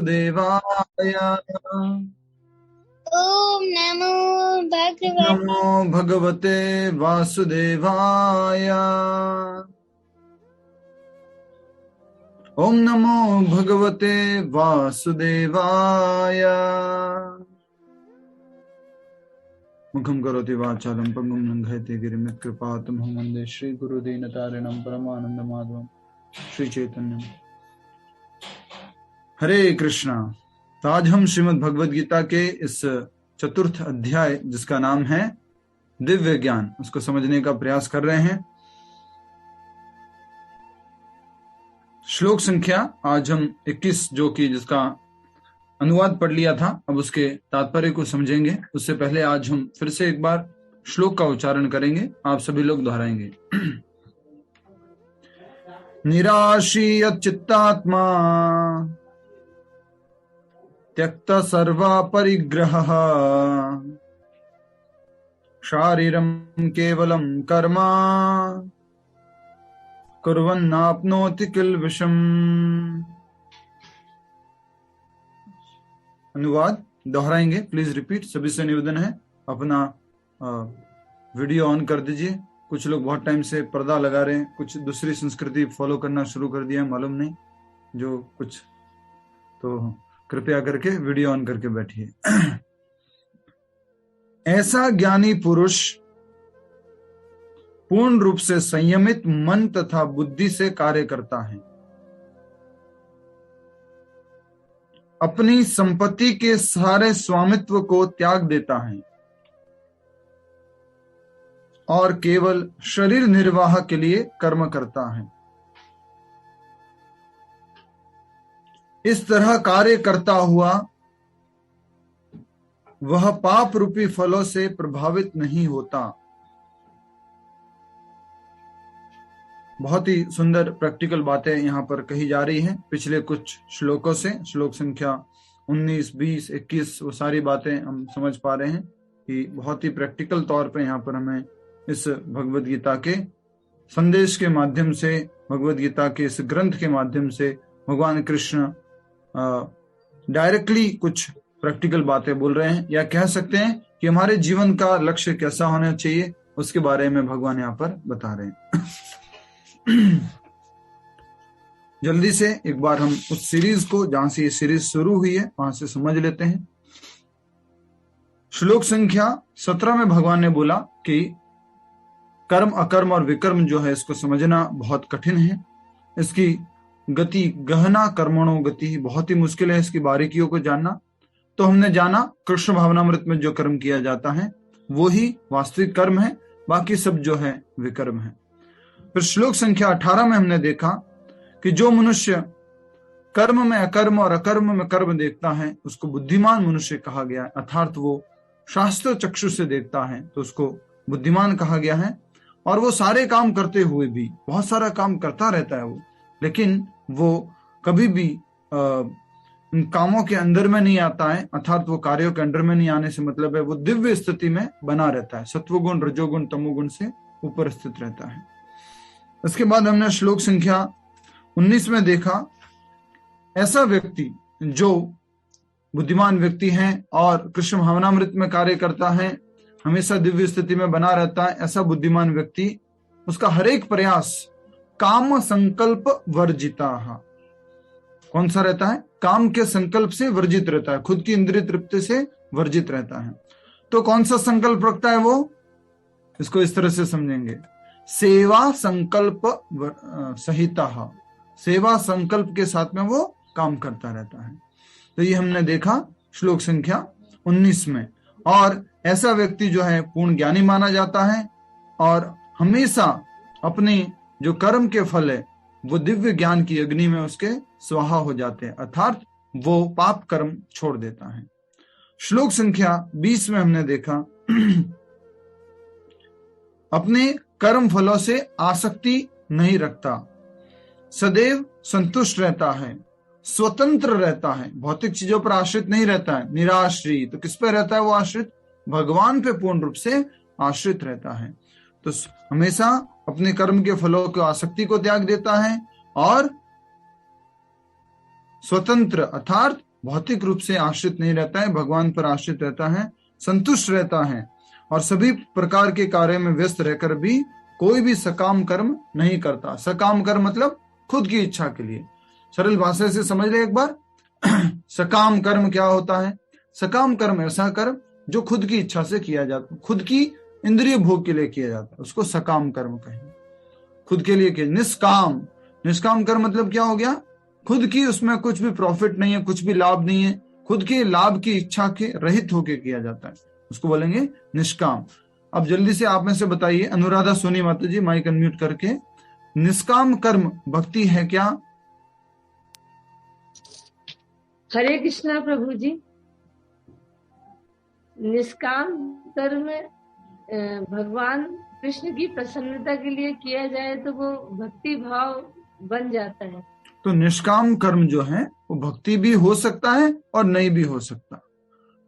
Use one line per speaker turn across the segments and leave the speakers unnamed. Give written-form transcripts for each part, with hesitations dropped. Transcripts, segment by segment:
देवाय।
ओम
नमो भगवते वासुदेवाय। ओम नमो भगवते वासुदेवाय। मुखं करोति वाचालं पंगुं लंघयते गिरिमित् कृपातमहं वन्दे श्रीगुरुदीनतारिणं परमानन्दमाधवं श्री चैतन्यं। हरे कृष्णा। तो आज हम श्रीमद् भगवद गीता के इस चतुर्थ अध्याय जिसका नाम है दिव्य ज्ञान, उसको समझने का प्रयास कर रहे हैं। श्लोक संख्या आज हम 21 जो कि जिसका अनुवाद पढ़ लिया था, अब उसके तात्पर्य को समझेंगे। उससे पहले आज हम फिर से एक बार श्लोक का उच्चारण करेंगे, आप सभी लोग दोहराएंगे। निराशीय चित्तात्मा त्यक्त सर्वा परिग्रहः शारीरं केवलं कर्म कुर्वन्नाप्नोति किल्बिषम्। अनुवाद दोहराएंगे, प्लीज रिपीट। सभी से निवेदन है अपना वीडियो ऑन कर दीजिए। कुछ लोग बहुत टाइम से पर्दा लगा रहे हैं, कुछ दूसरी संस्कृति फॉलो करना शुरू कर दिया, मालूम नहीं जो कुछ, तो कृपया करके वीडियो ऑन करके बैठिए। ऐसा ज्ञानी पुरुष पूर्ण रूप से संयमित मन तथा बुद्धि से कार्य करता है, अपनी संपत्ति के सारे स्वामित्व को त्याग देता है और केवल शरीर निर्वाह के लिए कर्म करता है। इस तरह कार्य करता हुआ वह पाप रूपी फलों से प्रभावित नहीं होता। बहुत ही सुंदर प्रैक्टिकल बातें यहाँ पर कही जा रही हैं पिछले कुछ श्लोकों से। श्लोक संख्या 19, 20, 21 वो सारी बातें हम समझ पा रहे हैं कि बहुत ही प्रैक्टिकल तौर पे यहाँ पर हमें इस भगवद गीता के संदेश के माध्यम से, भगवद गीता के इस ग्रंथ के माध्यम से भगवान कृष्ण डायरेक्टली कुछ प्रैक्टिकल बातें बोल रहे हैं, या कह सकते हैं कि हमारे जीवन का लक्ष्य कैसा होना चाहिए उसके बारे में भगवान यहाँ पर बता रहे हैं। जल्दी से एक बार हम उस सीरीज को, जहां से ये सीरीज शुरू हुई है, वहां से समझ लेते हैं। श्लोक संख्या 17 में भगवान ने बोला कि कर्म, अकर्म और विकर्म जो है इसको समझना बहुत कठिन है। इसकी गति गहना कर्मणो गति, बहुत ही मुश्किल है इसकी बारीकियों को जानना। तो हमने जाना कृष्ण भावनामृत में जो कर्म किया जाता है वो ही वास्तविक कर्म है, बाकी सब जो है विकर्म है। फिर श्लोक संख्या 18 में हमने देखा कि जो मनुष्य कर्म में अकर्म और अकर्म में कर्म देखता है उसको बुद्धिमान मनुष्य कहा गया है, अर्थात वो शास्त्र चक्षु से देखता है तो उसको बुद्धिमान कहा गया है। और वो सारे काम करते हुए भी, बहुत सारा काम करता रहता है वो, लेकिन वो कभी भी कामों के अंदर में नहीं आता है, अर्थात वो कार्यों के अंदर में नहीं आने से मतलब है वो दिव्य स्थिति में बना रहता है, सत्वगुण रजोगुण तमोगुण से ऊपर स्थित रहता है। इसके बाद हमने श्लोक संख्या 19 में देखा ऐसा व्यक्ति जो बुद्धिमान व्यक्ति है और कृष्ण भावनामृत में कार्य करता है, हमेशा दिव्य स्थिति में बना रहता है, ऐसा बुद्धिमान व्यक्ति, उसका हर एक प्रयास काम संकल्प वर्जिता, कौन सा रहता है? काम के संकल्प से वर्जित रहता है, खुद की इंद्रिय तृप्ति से वर्जित रहता है। तो कौन सा संकल्प रखता है वो? इसको इस तरह से समझेंगे, सेवा संकल्प सहिता, सेवा संकल्प के साथ में वो काम करता रहता है। तो ये हमने देखा श्लोक संख्या 19 में। और ऐसा व्यक्ति जो है पूर्ण ज्ञानी माना जाता है और हमेशा अपने जो कर्म के फल है वो दिव्य ज्ञान की अग्नि में उसके स्वाहा हो जाते हैं, अर्थात वो पाप कर्म छोड़ देता है। श्लोक संख्या 20 में हमने देखा अपने कर्म फलों से आसक्ति नहीं रखता, सदैव संतुष्ट रहता है, स्वतंत्र रहता है, भौतिक चीजों पर आश्रित नहीं रहता है। निराश्रित, तो किस पे रहता है वो आश्रित? भगवान पे पूर्ण रूप से आश्रित रहता है। तो हमेशा अपने कर्म के फलों की आसक्ति को त्याग देता है और स्वतंत्र अर्थात भौतिक रूप से आश्रित नहीं रहता है, भगवान पर आश्रित रहता है, संतुष्ट रहता है और सभी प्रकार के कार्य में व्यस्त रहकर भी कोई भी सकाम कर्म नहीं करता। सकाम कर्म मतलब खुद की इच्छा के लिए। सरल भाषा से समझ ले एक बार। सकाम कर्म क्या होता है? सकाम कर्म ऐसा कर्म जो खुद की इच्छा से किया जाता, खुद की इंद्रिय भोग के लिए किया जाता है, उसको सकाम कर्म कहेंगे। खुद के लिए किया। निष्काम, निष्काम कर्म मतलब क्या हो गया? खुद की उसमें कुछ भी प्रॉफिट नहीं है, कुछ भी लाभ नहीं है, खुद के लाभ की इच्छा के रहित होकर किया जाता है, उसको बोलेंगे निष्काम। अब जल्दी से आप में से बताइए, अनुराधा सोनी माता जी माइक अनम्यूट करके, निष्काम कर्म भक्ति है क्या?
हरे कृष्णा प्रभु जी। निष्काम कर्म भगवान कृष्ण की प्रसन्नता के लिए किया जाए तो वो भक्ति भाव बन जाता है।
तो निष्काम कर्म जो है वो भक्ति भी हो सकता है और नहीं भी हो सकता।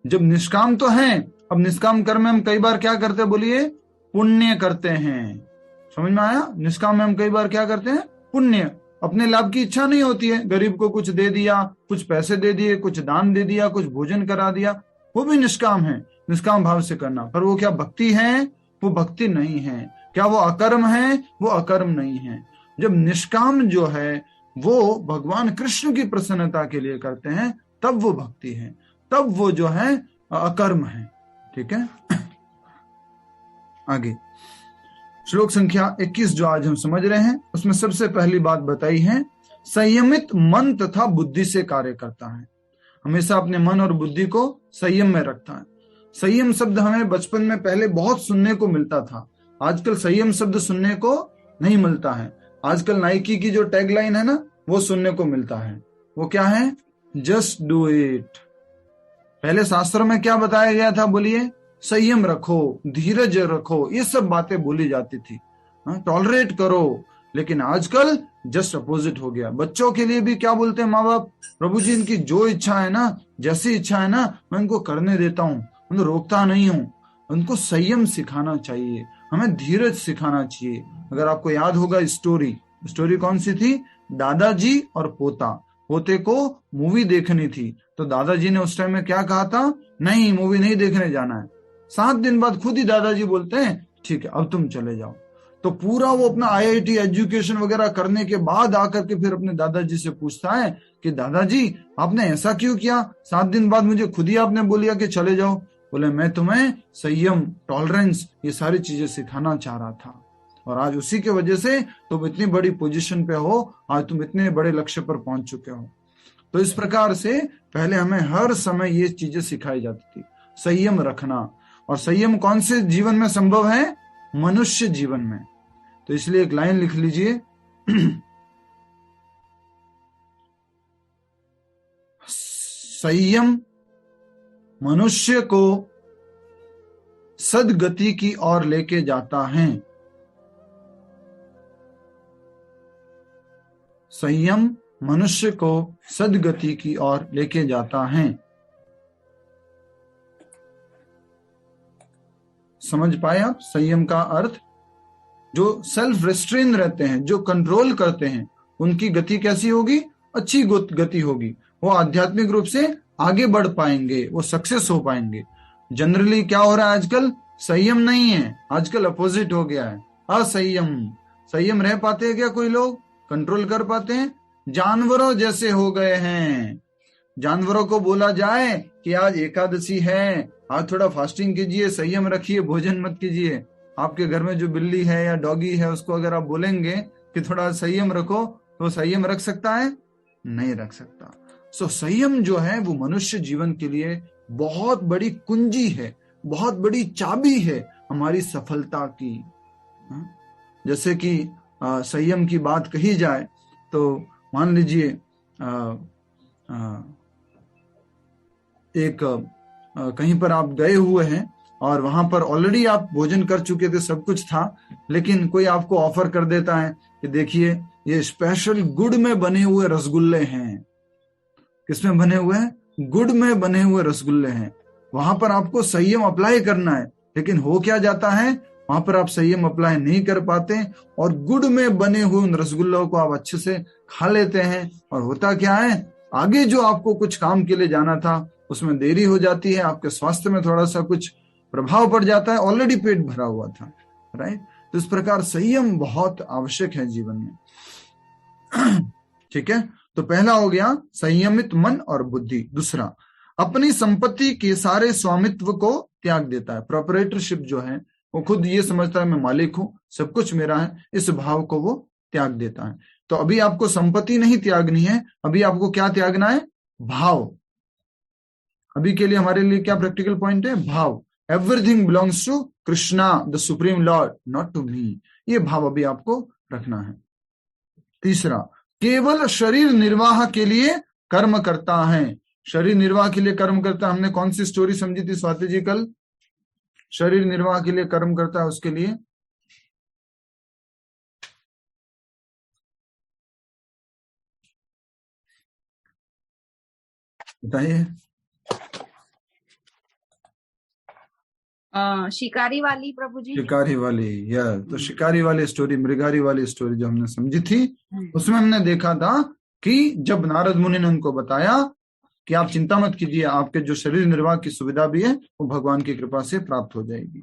जब निष्काम तो है, अब निष्काम कर्म में हम कई बार क्या करते हैं बोलिए? पुण्य करते हैं। समझ में आया? निष्काम में हम कई बार क्या करते हैं? पुण्य। अपने लाभ की इच्छा नहीं होती है, गरीब को कुछ दे दिया, कुछ पैसे दे दिए, कुछ दान दे दिया, कुछ भोजन करा दिया, वो भी निष्काम है, निष्काम भाव से करना। पर वो क्या भक्ति है? वो भक्ति नहीं है। क्या वो अकर्म है? वो अकर्म नहीं है। जब निष्काम जो है वो भगवान कृष्ण की प्रसन्नता के लिए करते हैं, तब वो भक्ति है, तब वो जो है अकर्म है। ठीक है, आगे श्लोक संख्या 21 जो आज हम समझ रहे हैं, उसमें सबसे पहली बात बताई है, संयमित मन तथा बुद्धि से कार्य करता है। हमेशा अपने मन और बुद्धि को संयम में रखता है। संयम शब्द हमें बचपन में पहले बहुत सुनने को मिलता था, आजकल संयम शब्द सुनने को नहीं मिलता है। आजकल नाइकी की जो टैगलाइन है ना, वो सुनने को मिलता है। वो क्या है? Just do it. पहले शास्त्रों में क्या बताया गया था बोलिए? संयम रखो, धीरज रखो, ये सब बातें बोली जाती थी, टॉलरेट करो। लेकिन आजकल जस्ट अपोजिट हो गया। बच्चों के लिए भी क्या बोलते हैं माँ बाप? प्रभु जी इनकी जो इच्छा है ना, जैसी इच्छा है ना, मैं इनको करने देता हूँ, उनको रोकता नहीं हूँ। उनको संयम सिखाना चाहिए, हमें धीरज सिखाना चाहिए। अगर आपको याद होगा स्टोरी कौन सी थी? दादाजी और पोता। पोते को मूवी देखनी थी, तो दादाजी ने उस टाइम में क्या कहा था? नहीं, मूवी नहीं देखने जाना है। 7 दिन बाद खुद ही दादाजी बोलते हैं ठीक है अब तुम चले जाओ। तो पूरा वो अपना IIT एजुकेशन वगैरह करने के बाद आकर के फिर अपने दादाजी से पूछता है कि दादाजी आपने ऐसा क्यों किया? 7 दिन बाद मुझे खुद ही आपने बोलिया कि चले जाओ। बोले मैं तुम्हें संयम, टॉलरेंस, ये सारी चीजें सिखाना चाह रहा था, और आज उसी के वजह से तुम इतनी बड़ी पोजीशन पे हो, आज तुम इतने बड़े लक्ष्य पर पहुंच चुके हो। तो इस प्रकार से पहले हमें हर समय ये चीजें सिखाई जाती थी, संयम रखना। और संयम कौन से जीवन में संभव है? मनुष्य जीवन में। तो इसलिए एक लाइन लिख लीजिए, संयम मनुष्य को सद्गति की ओर लेके जाता है। संयम मनुष्य को सद्गति की ओर लेके जाता है। समझ पाए आप संयम का अर्थ? जो सेल्फ रेस्ट्रेन रहते हैं, जो कंट्रोल करते हैं, उनकी गति कैसी होगी? अच्छी गति होगी। वो आध्यात्मिक रूप से आगे बढ़ पाएंगे, वो सक्सेस हो पाएंगे। जनरली क्या हो रहा है आजकल? संयम नहीं है, आजकल अपोजिट हो गया है, असंयम। संयम रह पाते हैं क्या कोई लोग? कंट्रोल कर पाते हैं? जानवरों जैसे हो गए हैं। जानवरों को बोला जाए कि आज एकादशी है, आज थोड़ा फास्टिंग कीजिए, संयम रखिए, भोजन मत कीजिए। आपके घर में जो बिल्ली है या डॉगी है, उसको अगर आप बोलेंगे कि थोड़ा संयम रखो, तो संयम रख सकता है? नहीं रख सकता। सो संयम जो है वो मनुष्य जीवन के लिए बहुत बड़ी कुंजी है, बहुत बड़ी चाबी है हमारी सफलता की। जैसे कि संयम की बात कही जाए तो मान लीजिए एक कहीं पर आप गए हुए हैं और वहां पर ऑलरेडी आप भोजन कर चुके थे, सब कुछ था, लेकिन कोई आपको ऑफर कर देता है कि देखिए ये स्पेशल गुड़ में बने हुए रसगुल्ले हैं। किसमें बने हुए हैं? गुड़ में बने हुए रसगुल्ले हैं। वहां पर आपको संयम अप्लाई करना है, लेकिन हो क्या जाता है, वहां पर आप संयम अप्लाई नहीं कर पाते और गुड़ में बने हुए उन रसगुल्लों को आप अच्छे से खा लेते हैं। और होता क्या है? आगे जो आपको कुछ काम के लिए जाना था उसमें देरी हो जाती है, आपके स्वास्थ्य में थोड़ा सा कुछ प्रभाव पड़ जाता है, ऑलरेडी पेट भरा हुआ था, राइट। तो इस प्रकार संयम बहुत आवश्यक है जीवन में। ठीक है, तो पहला हो गया संयमित मन और बुद्धि। दूसरा, अपनी संपत्ति के सारे स्वामित्व को त्याग देता है। प्रोपरेटरशिप जो है वो खुद ये समझता है मैं मालिक हूं, सब कुछ मेरा है, इस भाव को वो त्याग देता है। तो अभी आपको संपत्ति नहीं त्यागनी है, अभी आपको क्या त्यागना है? भाव। अभी के लिए हमारे लिए क्या प्रैक्टिकल पॉइंट है? भाव। Everything belongs to Krishna the supreme lord, not to me. ये भाव अभी आपको रखना है। तीसरा, केवल शरीर निर्वाह के लिए कर्म करता है। शरीर निर्वाह के लिए कर्म करता है। हमने कौन सी स्टोरी समझी थी स्वाति जी कल? शरीर निर्वाह के लिए कर्म करता है, उसके लिए बताइए।
शिकारी वाली प्रभु जी,
शिकारी वाली, या तो शिकारी वाली स्टोरी, मृगारी वाली स्टोरी जो हमने समझी थी, उसमें हमने देखा था कि जब नारद मुनि ने उनको बताया कि आप चिंता मत कीजिए, आपके जो शरीर निर्वाह की सुविधा भी है वो भगवान की कृपा से प्राप्त हो जाएगी।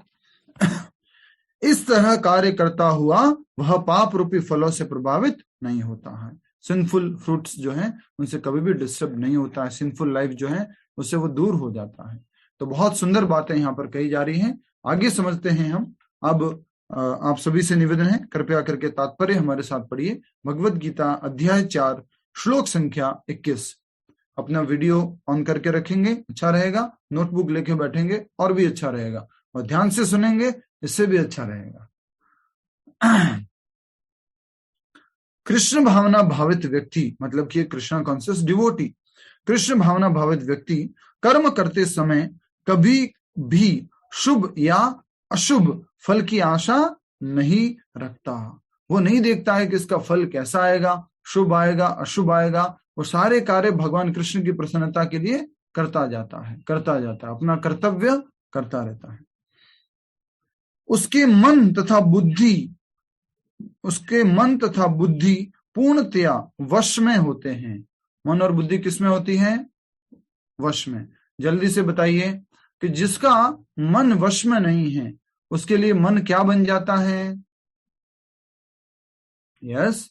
इस तरह कार्य करता हुआ वह पाप रूपी फलों से प्रभावित नहीं होता है। सिंफुल फ्रूट्स जो है उनसे कभी भी डिस्टर्ब नहीं होता है। सिंफुल लाइफ जो है उससे वो दूर हो जाता है। तो बहुत सुंदर बातें यहाँ पर कही जा रही हैं। आगे समझते हैं हम। अब आप सभी से निवेदन है, कृपया करके तात्पर्य हमारे साथ पढ़िए। भगवत गीता अध्याय 4 श्लोक संख्या 21। अपना वीडियो ऑन करके रखेंगे, अच्छा रहेगा। नोटबुक लेके बैठेंगे और भी अच्छा रहेगा, और ध्यान से सुनेंगे, इससे भी अच्छा रहेगा। कृष्ण भावना भावित व्यक्ति, मतलब कि कृष्ण कॉन्शियस डिवोटी, कृष्ण भावना भावित व्यक्ति कर्म करते समय कभी भी शुभ या अशुभ फल की आशा नहीं रखता। वो नहीं देखता है कि इसका फल कैसा आएगा, शुभ आएगा अशुभ आएगा। वो सारे कार्य भगवान कृष्ण की प्रसन्नता के लिए करता जाता है, अपना कर्तव्य करता रहता है। उसके मन तथा बुद्धि पूर्णतया वश में होते हैं। मन और बुद्धि किस में होती है? वश में। जल्दी से बताइए कि जिसका मन वश में नहीं है उसके लिए मन क्या बन जाता है? Yes,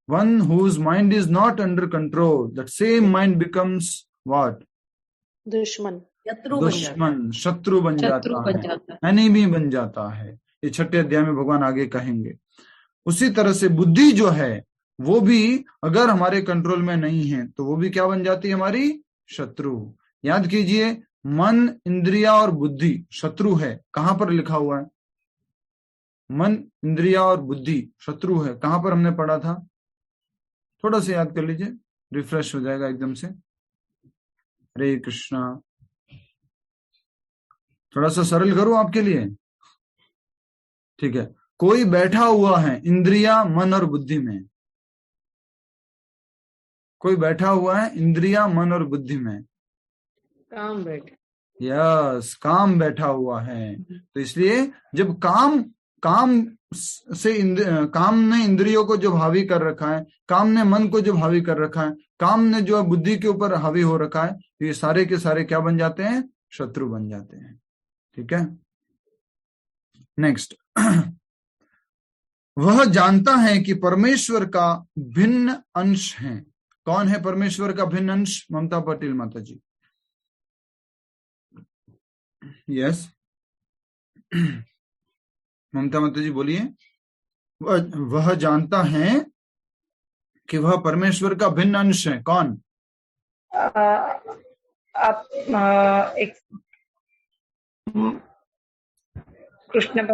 one whose mind is not under control, that same mind becomes what? दुश्मन, शत्रु बन जाता है, एनिमी बन जाता है। ये 6 अध्याय में भगवान आगे कहेंगे। उसी तरह से बुद्धि जो है वो भी अगर हमारे कंट्रोल में नहीं है तो वो भी क्या बन जाती है? हमारी शत्रु। याद कीजिए, मन, इंद्रिया और बुद्धि शत्रु है। कहां पर लिखा हुआ है? मन, इंद्रिया और बुद्धि शत्रु है। कहां पर हमने पढ़ा था? थोड़ा सा याद कर लीजिए, रिफ्रेश हो जाएगा एकदम से। हरे कृष्णा। थोड़ा सा सरल करूं आपके लिए, ठीक है। कोई बैठा हुआ है इंद्रिया, मन और बुद्धि में। कोई बैठा हुआ है इंद्रिया, मन और बुद्धि में।
काम बैठा,
यस, काम बैठा हुआ है। तो इसलिए जब काम ने इंद्रियों को जो हावी कर रखा है, काम ने मन को जो हावी कर रखा है, काम ने जो बुद्धि के ऊपर हावी हो रखा है, तो ये सारे के सारे क्या बन जाते हैं? शत्रु बन जाते हैं। ठीक है, नेक्स्ट। वह जानता है कि परमेश्वर का भिन्न अंश है। कौन है परमेश्वर का भिन्न अंश? ममता पटेल माता जी। यस, ममता माता जी बोलिए। वह जानता है कि वह परमेश्वर का भिन्न अंश है। कौन?
कृष्ण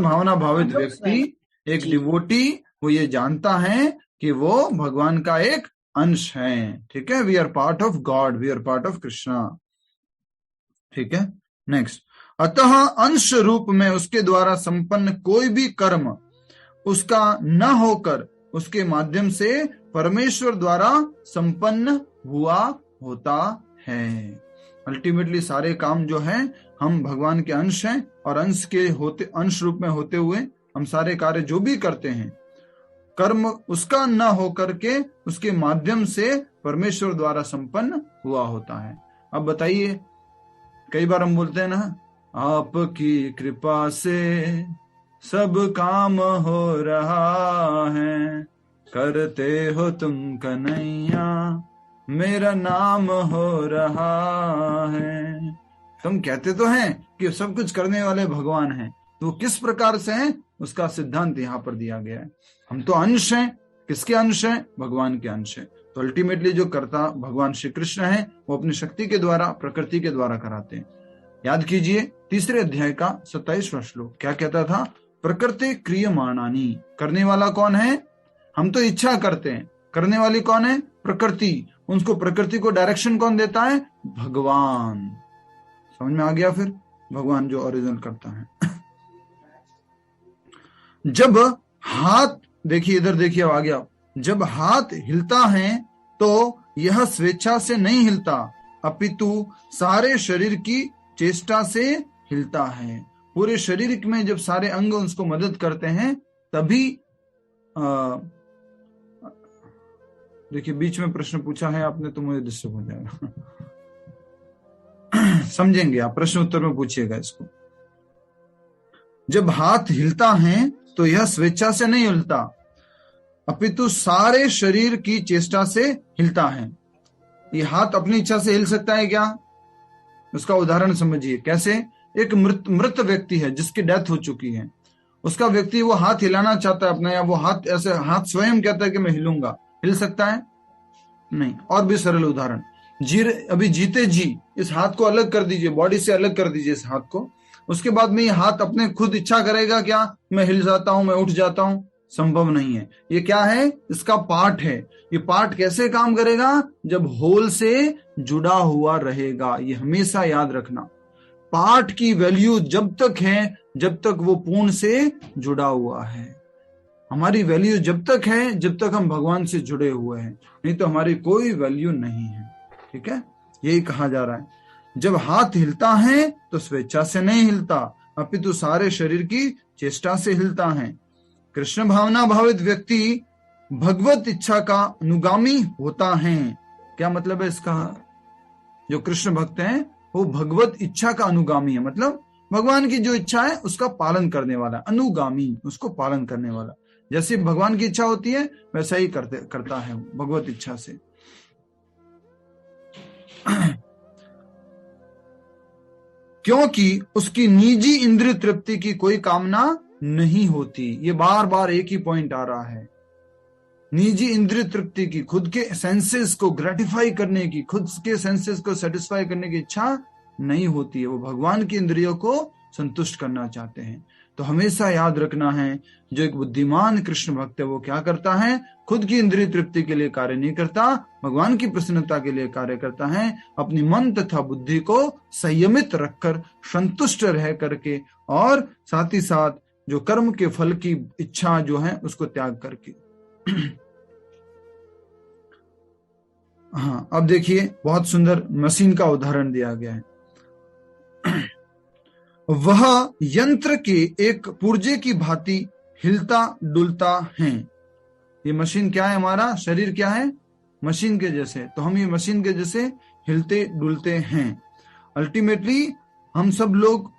भावना भावित व्यक्ति, एक डिवोटी, वो ये जानता है कि वो भगवान का एक अंश है। ठीक है, we are part of God, we are part of Krishna. ठीक है, नेक्स्ट। अतः अंश रूप में उसके द्वारा संपन्न कोई भी कर्म उसका न होकर उसके माध्यम से परमेश्वर द्वारा संपन्न हुआ होता है। अल्टीमेटली सारे काम जो है, हम भगवान के अंश हैं और अंश रूप में होते हुए हम सारे कार्य जो भी करते हैं कर्म उसका न होकर के उसके माध्यम से परमेश्वर द्वारा संपन्न हुआ होता है। अब बताइए, कई बार हम बोलते हैं ना, आपकी कृपा से सब काम हो रहा है, करते हो तुम कन्हैया, मेरा नाम हो रहा है। तुम कहते तो हैं कि सब कुछ करने वाले भगवान हैं, तो किस प्रकार से हैं उसका सिद्धांत यहाँ पर दिया गया है। हम तो अंश हैं, किसके अंश हैं? भगवान के अंश हैं। तो अल्टीमेटली जो करता भगवान श्री कृष्ण है, वो अपनी शक्ति के द्वारा, प्रकृति के द्वारा कराते हैं। याद कीजिए, तीसरे अध्याय का 27वां श्लोक क्या कहता था? प्रकृति क्रियमाणानि। करने वाला कौन है? हम तो इच्छा करते हैं, करने वाली कौन है? प्रकृति। उनको, प्रकृति को डायरेक्शन कौन देता है? भगवान। समझ में आ गया? फिर भगवान जो ओरिजिनल करता है। जब हाथ, देखिए इधर देखिए, आ गया, जब हाथ हिलता है तो यह स्वेच्छा से नहीं हिलता, अपितु सारे शरीर की चेष्टा से हिलता है। पूरे शरीर में जब सारे अंग उसको मदद करते हैं तभी। देखिए, बीच में प्रश्न पूछा है आपने तो मुझे डिस्टर्ब हो जाएगा। समझेंगे आप, प्रश्न उत्तर में पूछिएगा इसको। जब हाथ हिलता है तो यह स्वेच्छा से नहीं हिलता, अपितु सारे शरीर की चेष्टा से हिलता है। ये हाथ अपनी इच्छा से हिल सकता है क्या? उसका उदाहरण समझिए। कैसे? एक मृत व्यक्ति है जिसकी डेथ हो चुकी है, उसका व्यक्ति वो हाथ हिलाना चाहता है अपना, या वो हाथ ऐसे, हाथ स्वयं कहता है कि मैं हिलूंगा, हिल सकता है? नहीं। और भी सरल उदाहरण, अभी जीते जी इस हाथ को अलग कर दीजिए, बॉडी से अलग कर दीजिए इस हाथ को, उसके बाद में ये हाथ अपने खुद इच्छा करेगा क्या मैं हिल जाता हूं, मैं उठ जाता हूं? संभव नहीं है। ये क्या है? इसका पार्ट है। ये पार्ट कैसे काम करेगा? जब होल से जुड़ा हुआ रहेगा। ये हमेशा याद रखना, पार्ट की वैल्यू जब तक है जब तक वो पूर्ण से जुड़ा हुआ है। हमारी वैल्यू जब तक है जब तक हम भगवान से जुड़े हुए हैं, नहीं तो हमारी कोई वैल्यू नहीं है। ठीक है, यही कहा जा रहा है। जब हाथ हिलता है तो स्वेच्छा से नहीं हिलता, अपितु सारे शरीर की चेष्टा से हिलता है। कृष्ण भावना भावित व्यक्ति भगवत इच्छा का अनुगामी होता है। क्या मतलब है इसका? जो कृष्ण भक्त हैं वो भगवत इच्छा का अनुगामी है, मतलब भगवान की जो इच्छा है उसका पालन करने वाला। अनुगामी, उसको पालन करने वाला। जैसे भगवान की इच्छा होती है वैसा ही करता है भगवत इच्छा से। क्योंकि उसकी निजी इंद्रिय तृप्ति की कोई कामना नहीं होती। ये बार बार एक ही पॉइंट आ रहा है। निजी इंद्रिय तृप्ति की, खुद के सेंसेस को ग्रेटिफाई करने की, खुद के सेंसेस को सेटिस्फाई करने की इच्छा नहीं होती है। वो भगवान की इंद्रियों को संतुष्ट करना चाहते हैं। तो हमेशा याद रखना है, जो एक बुद्धिमान कृष्ण भक्त है वो क्या करता है? खुद की इंद्रिय तृप्ति के लिए कार्य नहीं करता, भगवान की प्रसन्नता के लिए कार्य करता है। अपनी मन तथा बुद्धि को संयमित रखकर, संतुष्ट रह करके, और साथ ही साथ जो कर्म के फल की इच्छा जो है उसको त्याग करके। हाँ, अब देखिए, बहुत सुंदर मशीन का उदाहरण दिया गया है। वह यंत्र के एक पुर्जे की भांति हिलता डुलता है। ये मशीन क्या है? हमारा शरीर क्या है? मशीन के जैसे। तो हम ये मशीन के जैसे हिलते डुलते हैं। अल्टीमेटली हम सब लोग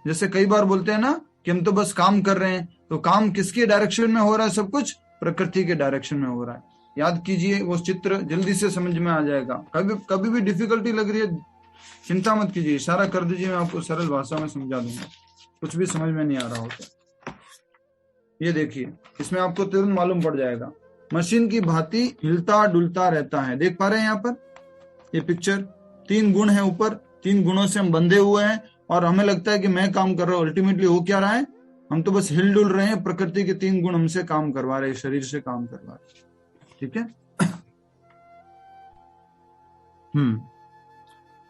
जैसे कई बार बोलते हैं ना कि हम तो बस काम कर रहे हैं, तो काम किसके डायरेक्शन में हो रहा है? सब कुछ प्रकृति के डायरेक्शन में हो रहा है। याद कीजिए, वो चित्र जल्दी से समझ में आ जाएगा। कभी भी डिफिकल्टी लग रही है, चिंता मत कीजिए, इशारा कर दीजिए, मैं आपको सरल भाषा में समझा दूंगा। कुछ भी समझ में नहीं आ रहा होता, ये देखिए, इसमें आपको तुरंत मालूम पड़ जाएगा। मशीन की भांति हिलता डुलता रहता है। देख पा रहे हैं यहाँ पर ये पिक्चर? 3 गुण है ऊपर, 3 गुणों से हम बंधे हुए हैं, और हमें लगता है कि मैं काम कर रहा हूँ। अल्टीमेटली हो क्या रहा है? हम तो बस हिल डुल रहे हैं, प्रकृति के 3 गुण हमसे काम करवा रहे हैं, शरीर से काम करवा रहे हैं। ठीक है।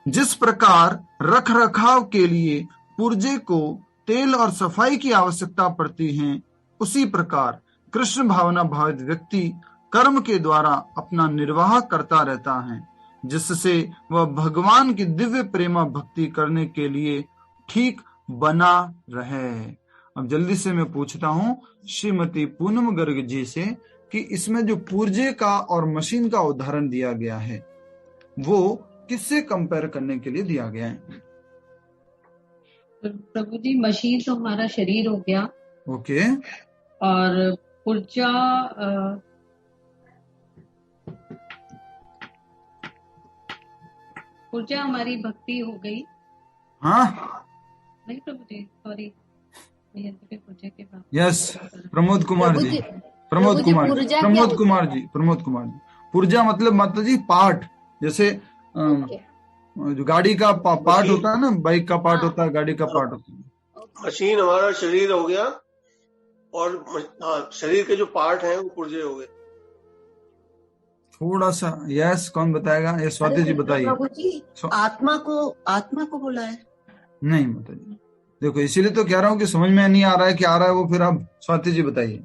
जिस प्रकार रख रखाव के लिए पुर्जे को तेल और सफाई की आवश्यकता पड़ती है, उसी प्रकार कृष्ण भावना भावित व्यक्ति कर्म के द्वारा अपना निर्वाह करता रहता है, जिससे वह भगवान की दिव्य प्रेमा भक्ति करने के लिए ठीक बना रहे। अब जल्दी से मैं पूछता हूँ श्रीमती पूनम गर्ग जी से कि इसमें जो पुर्जे का और मशीन का उदाहरण दिया गया है वो किससे कंपेयर करने के लिए दिया गया है?
प्रभु जी, मशीन तो हमारा शरीर हो गया,
ओके,
और पुर्जा पुर्जा हमारी भक्ति हो गई।
हाँ,
नहीं प्रभु जी, सॉरी, पुर्जे के बाद
यस, प्रमोद कुमार
प्रभु
जी,
जी,
प्रमोद
प्रभु जी,
कुमार जी,
पुर्जा क्या
प्रमोद
होता
कुमार जी, प्रमोद कुमार जी। पुर्जा मतलब माता जी पार्ट, जैसे
ओके,
जो गाड़ी का पार्ट
मशीन,
होता है ना, बाइक का पार्ट
हाँ,
होता है, गाड़ी का पार्ट होता है।
ओके,
मशीन हमारा शरीर हो गया, और हाँ, शरीर के जो पार्ट हैं वो पुर्जे हो गए।
थोड़ा सा, यस, कौन बताएगा? ये स्वाति जी बताइए।
प्रभु जी, आत्मा को बोला है।
नहीं माता जी, देखो इसीलिए तो कह रहा हूँ कि समझ में नहीं आ रहा है कि आ रहा है वो, फिर आप स्वाति जी बताइए।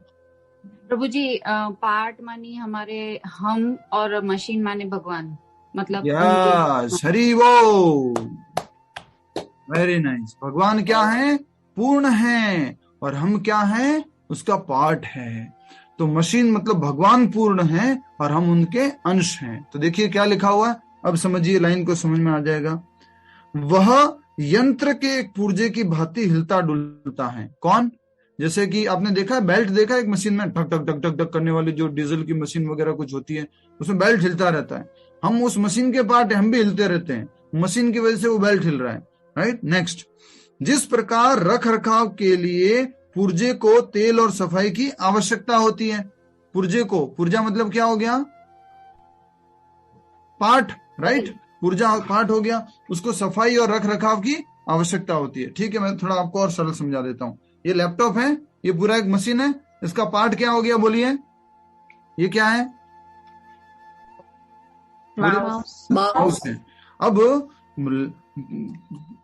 प्रभु जी, पार्ट मानी हमारे हम और मशीन माने भगवान, मतलब
यस, हरि वो, वेरी नाइस। भगवान क्या है? पूर्ण है, और हम क्या है? उसका पार्ट है। तो मशीन मतलब भगवान पूर्ण है और हम उनके अंश हैं। तो देखिए क्या लिखा हुआ है, अब समझिए, लाइन को समझ में आ जाएगा। वह यंत्र के एक पुर्जे की भांति हिलता डुलता है। कौन? जैसे कि आपने देखा है, बेल्ट देखा है एक मशीन में, ठक ठक ठक ठक ठक करने वाली जो डीजल की मशीन वगैरह कुछ होती है, उसमें बेल्ट हिलता रहता है। हम उस मशीन के पार्ट है, हम भी हिलते रहते हैं, मशीन की वजह से वो बेल्ट हिल रहा है, राइट। नेक्स्ट, जिस प्रकार रख रखाव के लिए पुर्जे को तेल और सफाई की आवश्यकता होती है। पुर्जे को, पुर्जा मतलब क्या हो गया? Part, right. पुर्जा पार्ट हो गया, उसको सफाई और रख रखाव की आवश्यकता होती है। ठीक है, मैं थोड़ा आपको और सरल समझा देता हूं। ये लैपटॉप है, ये पूरा एक मशीन है, इसका पार्ट क्या हो गया? बोलिए, ये क्या है? माउस है। अब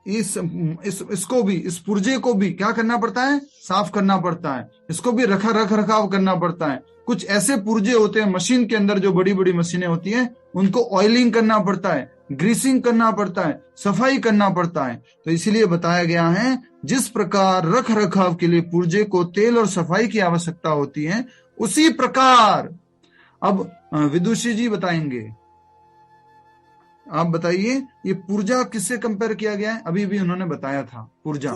इसको भी, इस पुर्जे को भी क्या करना पड़ता है? साफ करना पड़ता है। इसको भी रख रखाव करना पड़ता है। कुछ ऐसे पुर्जे होते हैं मशीन के अंदर, जो बड़ी बड़ी मशीनें होती हैं, उनको ऑयलिंग करना पड़ता है, ग्रीसिंग करना पड़ता है, सफाई करना पड़ता है। तो इसीलिए बताया गया है, जिस प्रकार रख रखाव के लिए पुर्जे को तेल और सफाई की आवश्यकता होती है, उसी प्रकार, अब विदुषी जी बताएंगे, आप बताइए, ये पुर्जा किससे कंपेयर किया गया है? अभी भी उन्होंने बताया था पुर्जा।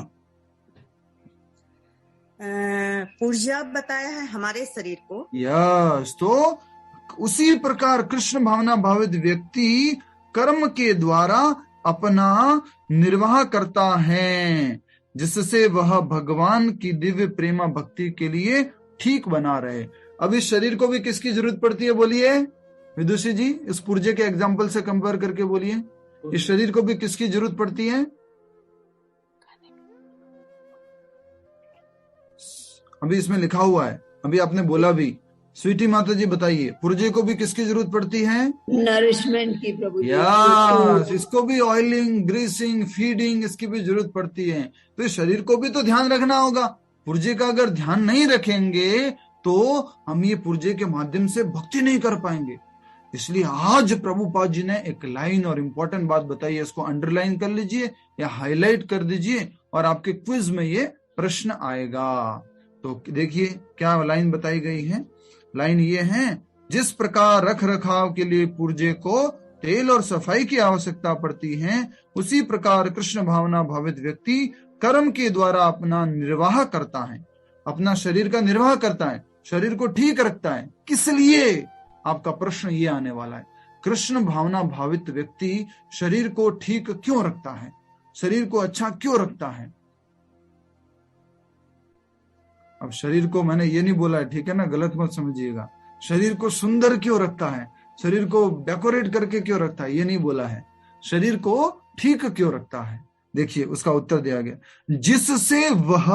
पुर्जा बताया है हमारे शरीर को।
यस, तो उसी प्रकार कृष्ण भावना भावित व्यक्ति कर्म के द्वारा अपना निर्वाह करता है, जिससे वह भगवान की दिव्य प्रेमा भक्ति के लिए ठीक बना रहे। अब इस शरीर को भी किसकी जरूरत पड़ती है? बोलिए विदुषी जी, इस पुर्जे के एग्जाम्पल से कंपेयर करके बोलिए, इस शरीर को भी किसकी जरूरत पड़ती है? अभी इसमें लिखा हुआ है, अभी आपने बोला भी। स्वीटी माता जी बताइए, पुर्जे को भी किसकी जरूरत पड़ती है?
नरिशमेंट की प्रभु जी।
यस, इसको भी ऑयलिंग, ग्रीसिंग, फीडिंग, इसकी भी जरूरत पड़ती है। तो इस शरीर को भी तो ध्यान रखना होगा। पुर्जे का अगर ध्यान नहीं रखेंगे तो हम ये पुर्जे के माध्यम से भक्ति नहीं कर पाएंगे। इसलिए आज प्रभुपाद जी ने एक लाइन और इंपॉर्टेंट बात बताई है, इसको अंडरलाइन कर लीजिए या हाईलाइट कर दीजिए, और आपके क्विज में ये प्रश्न आएगा। तो देखिए क्या लाइन बताई गई है। लाइन ये है, जिस प्रकार रख रखाव के लिए पुर्जे को तेल और सफाई की आवश्यकता पड़ती है, उसी प्रकार कृष्ण भावना भावित व्यक्ति कर्म के द्वारा अपना निर्वाह करता है, अपना शरीर का निर्वाह करता है, शरीर को ठीक रखता है। किस लिए? आपका प्रश्न ये आने वाला है, कृष्ण भावना भावित व्यक्ति शरीर को ठीक क्यों रखता है, शरीर को अच्छा क्यों रखता है? अब शरीर को मैंने ये नहीं बोला है, ठीक है ना, गलत मत समझिएगा। शरीर को सुंदर क्यों रखता है, शरीर को डेकोरेट करके क्यों रखता है, ये नहीं बोला है। शरीर को ठीक क्यों रखता है? देखिए उसका उत्तर दिया गया, जिससे वह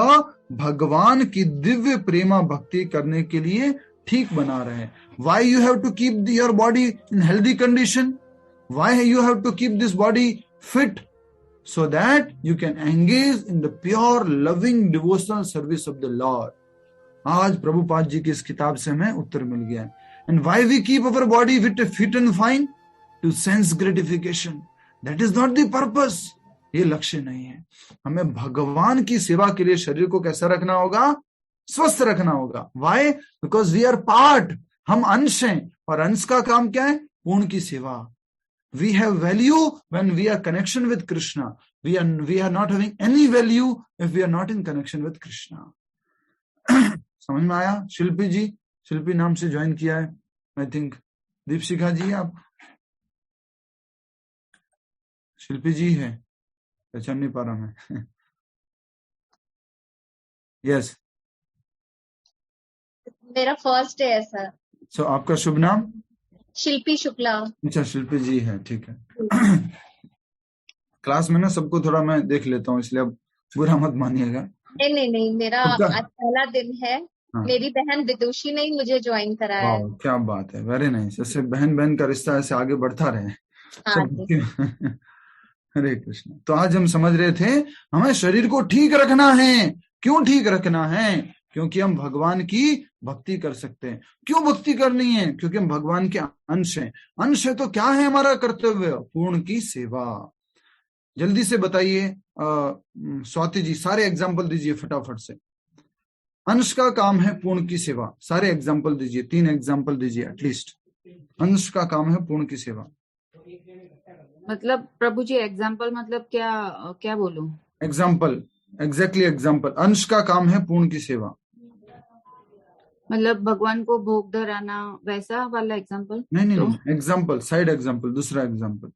भगवान की दिव्य प्रेमा भक्ति करने के लिए ठीक बना रहे। Why you have to keep your body in healthy condition? Why you have to keep this body fit? So that you can engage in the pure, loving, devotional service of the Lord. आज प्रभुपाद जी की इस किताब से हमें उत्तर मिल गया है। And why we keep our body fit and fine? To sense gratification. That is not the purpose. ये लक्ष्य नहीं है। हमें भगवान की सेवा के लिए शरीर को कैसा रखना होगा? स्वस्थ रखना होगा। Why? Because we are part. हम अंश हैं और अंश का काम क्या है? पूर्ण की सेवा। We have value when we are connection with Krishna, we are not having any value if we are not in connection with Krishna. समझ में आया? शिल्पी जी, शिल्पी नाम से ज्वाइन किया है आई थिंक। दीपशिखा जी आप, शिल्पी जी है, पहचान नहीं पा रहा मैं। यस,
मेरा फर्स्ट है सर।
सो आपका शुभ नाम?
शिल्पी शुक्ला।
अच्छा, शिल्पी जी है, ठीक है। क्लास में ना सबको थोड़ा मैं देख लेता हूँ, इसलिए अब बुरा मत मानिएगा।
नहीं, मेरा आज पहला दिन है।
हाँ।
मेरी बहन विदुषी ने ही मुझे ज्वाइन कराया है।
वाह, क्या बात है, वेरी नाइस। ऐसे बहन बहन का रिश्ता ऐसे आगे बढ़ता रहे।
हाँ जी।
हरे कृष्ण। तो आज हम समझ रहे थे हमें शरीर को ठीक रखना है। क्यों ठीक रखना है? क्योंकि हम भगवान की भक्ति कर सकते हैं। क्यों भक्ति करनी है? क्योंकि हम भगवान के अंश हैं। अंश है तो क्या है हमारा कर्तव्य? पूर्ण की सेवा। जल्दी से बताइए स्वाति जी, सारे एग्जाम्पल दीजिए फटाफट से। अंश का काम है पूर्ण की सेवा, सारे एग्जाम्पल दीजिए, 3 एग्जाम्पल दीजिए एटलीस्ट। अंश का काम है पूर्ण की सेवा।
मतलब प्रभु जी एग्जाम्पल मतलब क्या बोलूं?
Example, exactly example. अंश का काम है पूर्ण की सेवा।
मतलब भगवान को भोग धराना, वैसा वाला एग्जाम्पल?
नहीं, एग्जाम्पल, साइड एग्जाम्पल, दूसरा एग्जाम्पल।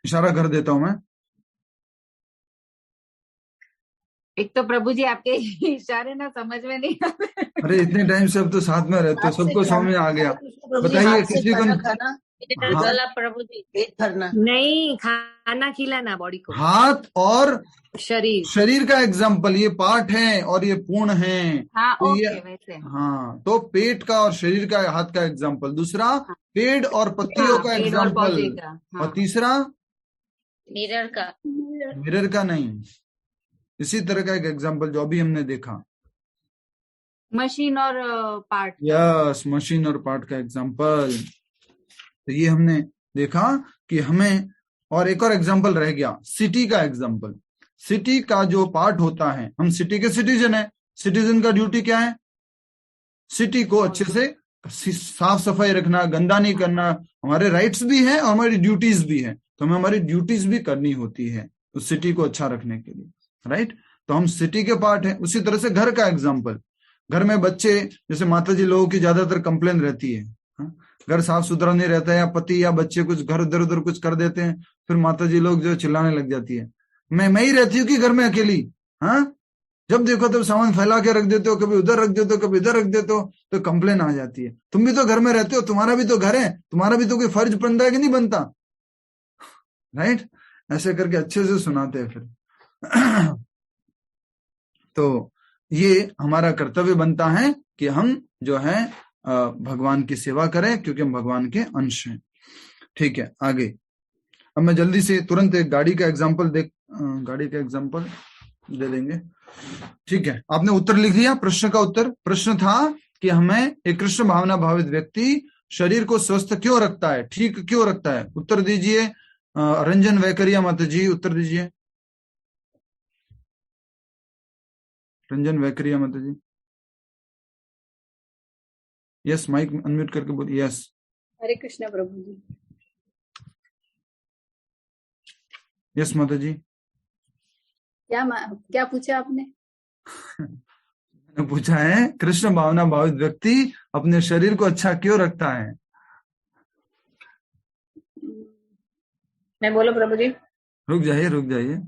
इशारा कर देता हूं मैं।
एक तो प्रभु जी आपके इशारे ना समझ में नहीं आते।
अरे इतने टाइम से अब तो साथ में रहते हो, सबको समझ में आ गया। बताइए किसी को।
प्रभु जी
पेट भरना
नहीं, खाना खिलाना बॉडी को।
हाथ और
शरीर
का एग्जाम्पल, ये पार्ट है और ये पूर्ण है।
हाँ,
तो
ओके, वैसे।
हाँ, तो पेट का और शरीर का, हाथ का एग्जाम्पल। दूसरा पेड़ और पत्तियों का एग्जाम्पल। और तीसरा मिरर का नहीं, इसी तरह का एक एग्जाम्पल जो अभी हमने देखा,
मशीन और पार्ट।
यस, मशीन और पार्ट का एग्जाम्पल। तो ये हमने देखा कि हमें, और एक और एग्जाम्पल रह गया, सिटी का एग्जाम्पल। सिटी का जो पार्ट होता है, हम सिटी के सिटीजन है। सिटीजन का ड्यूटी क्या है? सिटी को अच्छे से साफ सफाई रखना, गंदा नहीं करना। हमारे राइट्स भी हैं और हमारी ड्यूटीज भी हैं, तो हमें हमारी ड्यूटीज भी करनी होती है उस सिटी को अच्छा रखने के लिए, राइट। तो हम सिटी के पार्ट हैं। उसी तरह से घर का एग्जाम्पल, घर में बच्चे, जैसे माता जी लोगों की ज्यादातर कंप्लेन रहती है, घर साफ सुथरा नहीं रहता है, या पति या बच्चे कुछ घर इधर उधर कुछ कर देते हैं, फिर माता जी लोग जो चिल्लाने लग जाती है, मैं ही रहती हूँ कि घर में अकेली, हाँ, जब देखो तब सामान फैला के रख देते हो, कभी उधर रख देते हो, कभी इधर रख देते हो, तो कंप्लेन आ जाती है। तुम भी तो घर में रहते हो, तुम्हारा भी तो घर है, तुम्हारा भी तो कोई फर्ज बनता है कि नहीं बनता, राइट। ऐसे करके अच्छे से सुनाते हैं फिर। तो ये हमारा कर्तव्य बनता है कि हम जो है भगवान की सेवा करें, क्योंकि हम भगवान के अंश हैं। ठीक है, आगे। अब मैं जल्दी से तुरंत एक गाड़ी का एग्जांपल दे देंगे। ठीक है, आपने उत्तर लिख लिया, प्रश्न का उत्तर। प्रश्न था कि हमें एक कृष्ण भावना भावित व्यक्ति शरीर को स्वस्थ क्यों रखता है, ठीक क्यों रखता है। उत्तर दीजिए। रंजन वैकरिया माता जी, उत्तर दीजिए। रंजन वैकरिया माता जी, यस, माइक अनम्यूट करके बोलिए। यस।
हरे कृष्णा प्रभु जी।
यस माता जी।
क्या पूछा आपने?
मैंने पूछा है कृष्ण भावना भावित व्यक्ति अपने शरीर को अच्छा क्यों रखता है।
मैं बोलो प्रभु जी।
रुक जाइए,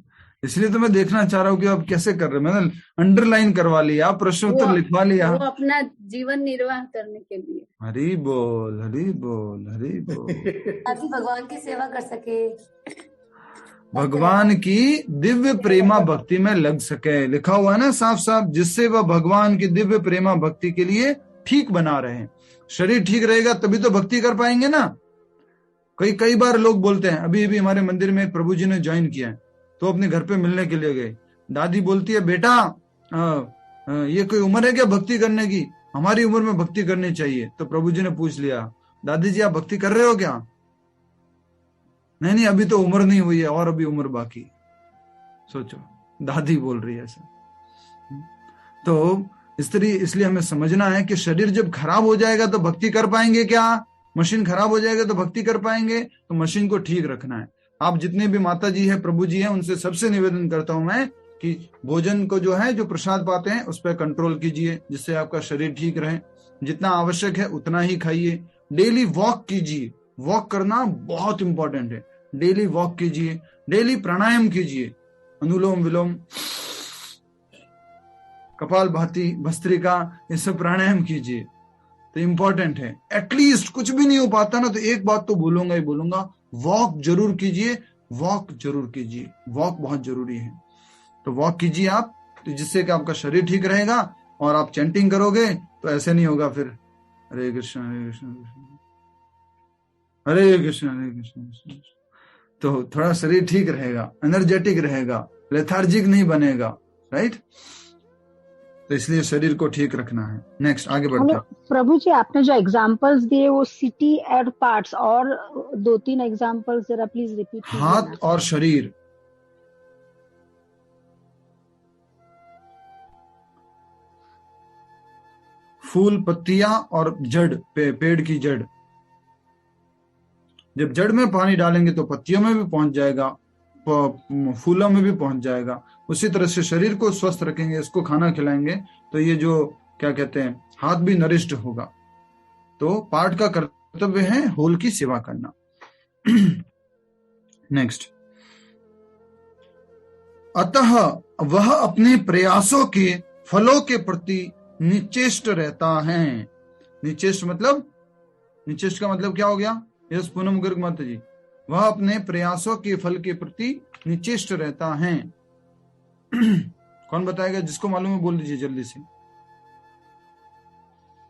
इसलिए तो मैं देखना चाह रहा हूँ कि आप कैसे कर रहे हैं। मैंने अंडरलाइन करवा लिया, प्रश्न उत्तर लिखवा लिया,
वो अपना जीवन निर्वाह करने के लिए।
हरि बोल, हरि बोल, हरि बोल।
ताकि भगवान की सेवा कर सके,
भगवान की दिव्य प्रेमा भक्ति में लग सके। लिखा हुआ है ना साफ साफ, जिससे वह भगवान की दिव्य प्रेमा भक्ति के लिए ठीक बना रहे। शरीर ठीक रहेगा तभी तो भक्ति कर पाएंगे ना। कई बार लोग बोलते हैं, अभी हमारे मंदिर में प्रभु जी ने ज्वाइन किया है, तो अपने घर पे मिलने के लिए गए। दादी बोलती है, बेटा ये कोई उम्र है क्या भक्ति करने की, हमारी उम्र में भक्ति करनी चाहिए। तो प्रभु जी ने पूछ लिया, दादी जी आप भक्ति कर रहे हो क्या? नहीं, अभी तो उम्र नहीं हुई है और अभी उम्र बाकी। सोचो, दादी बोल रही है ऐसा। तो इसलिए हमें समझना है कि शरीर जब खराब हो जाएगा तो भक्ति कर पाएंगे क्या? मशीन खराब हो जाएगा तो भक्ति कर पाएंगे? तो मशीन को ठीक रखना है। आप जितने भी माता जी है, प्रभु जी है, उनसे सबसे निवेदन करता हूं मैं कि भोजन को जो है, जो प्रसाद पाते हैं उस पर कंट्रोल कीजिए, जिससे आपका शरीर ठीक रहे। जितना आवश्यक है उतना ही खाइए। डेली वॉक कीजिए, वॉक करना बहुत इंपॉर्टेंट है। डेली वॉक कीजिए, डेली प्राणायाम कीजिए, अनुलोम विलोम, कपाल भाती, भस्त्रिका, ये सब प्राणायाम कीजिए, तो इंपॉर्टेंट है। एटलीस्ट कुछ भी नहीं हो पाता ना तो एक बात तो बोलूंगा ही बोलूंगा, वॉक जरूर कीजिए, वॉक जरूर कीजिए। वॉक बहुत जरूरी है, तो वॉक कीजिए आप, तो जिससे कि आपका शरीर ठीक रहेगा। और आप चैंटिंग करोगे तो ऐसे नहीं होगा फिर हरे कृष्ण हरे कृष्ण हरे कृष्ण हरे कृष्ण, तो थोड़ा शरीर ठीक रहेगा, एनर्जेटिक रहेगा, लेथार्जिक नहीं बनेगा, राइट? तो इसलिए शरीर को ठीक रखना है। नेक्स्ट आगे बढ़ते हैं।
प्रभु जी, आपने जो एग्जांपल्स दिए वो सिटी और पार्ट्स, और 2-3 एग्जांपल्स जरा प्लीज रिपीट कीजिए।
हाथ और शरीर, फूल, पत्तियां और जड़, पेड़ की जड़। जब जड़ में पानी डालेंगे तो पत्तियों में भी पहुंच जाएगा, फूलों में भी पहुंच जाएगा। उसी तरह से शरीर को स्वस्थ रखेंगे, इसको खाना खिलाएंगे तो ये जो क्या कहते हैं, हाथ भी नरिष्ट होगा। तो पार्ट का कर्तव्य है होल की सेवा करना। नेक्स्ट, अतः वह अपने प्रयासों के फलों के प्रति निचेष्ट रहता है। निचेष्ट मतलब, निचेष्ट का मतलब क्या हो गया? यस पूनम गर्ग माता जी, वह अपने प्रयासों के फल के प्रति निचेष्ट रहता है। कौन बताएगा? जिसको मालूम है बोल दीजिए जल्दी से।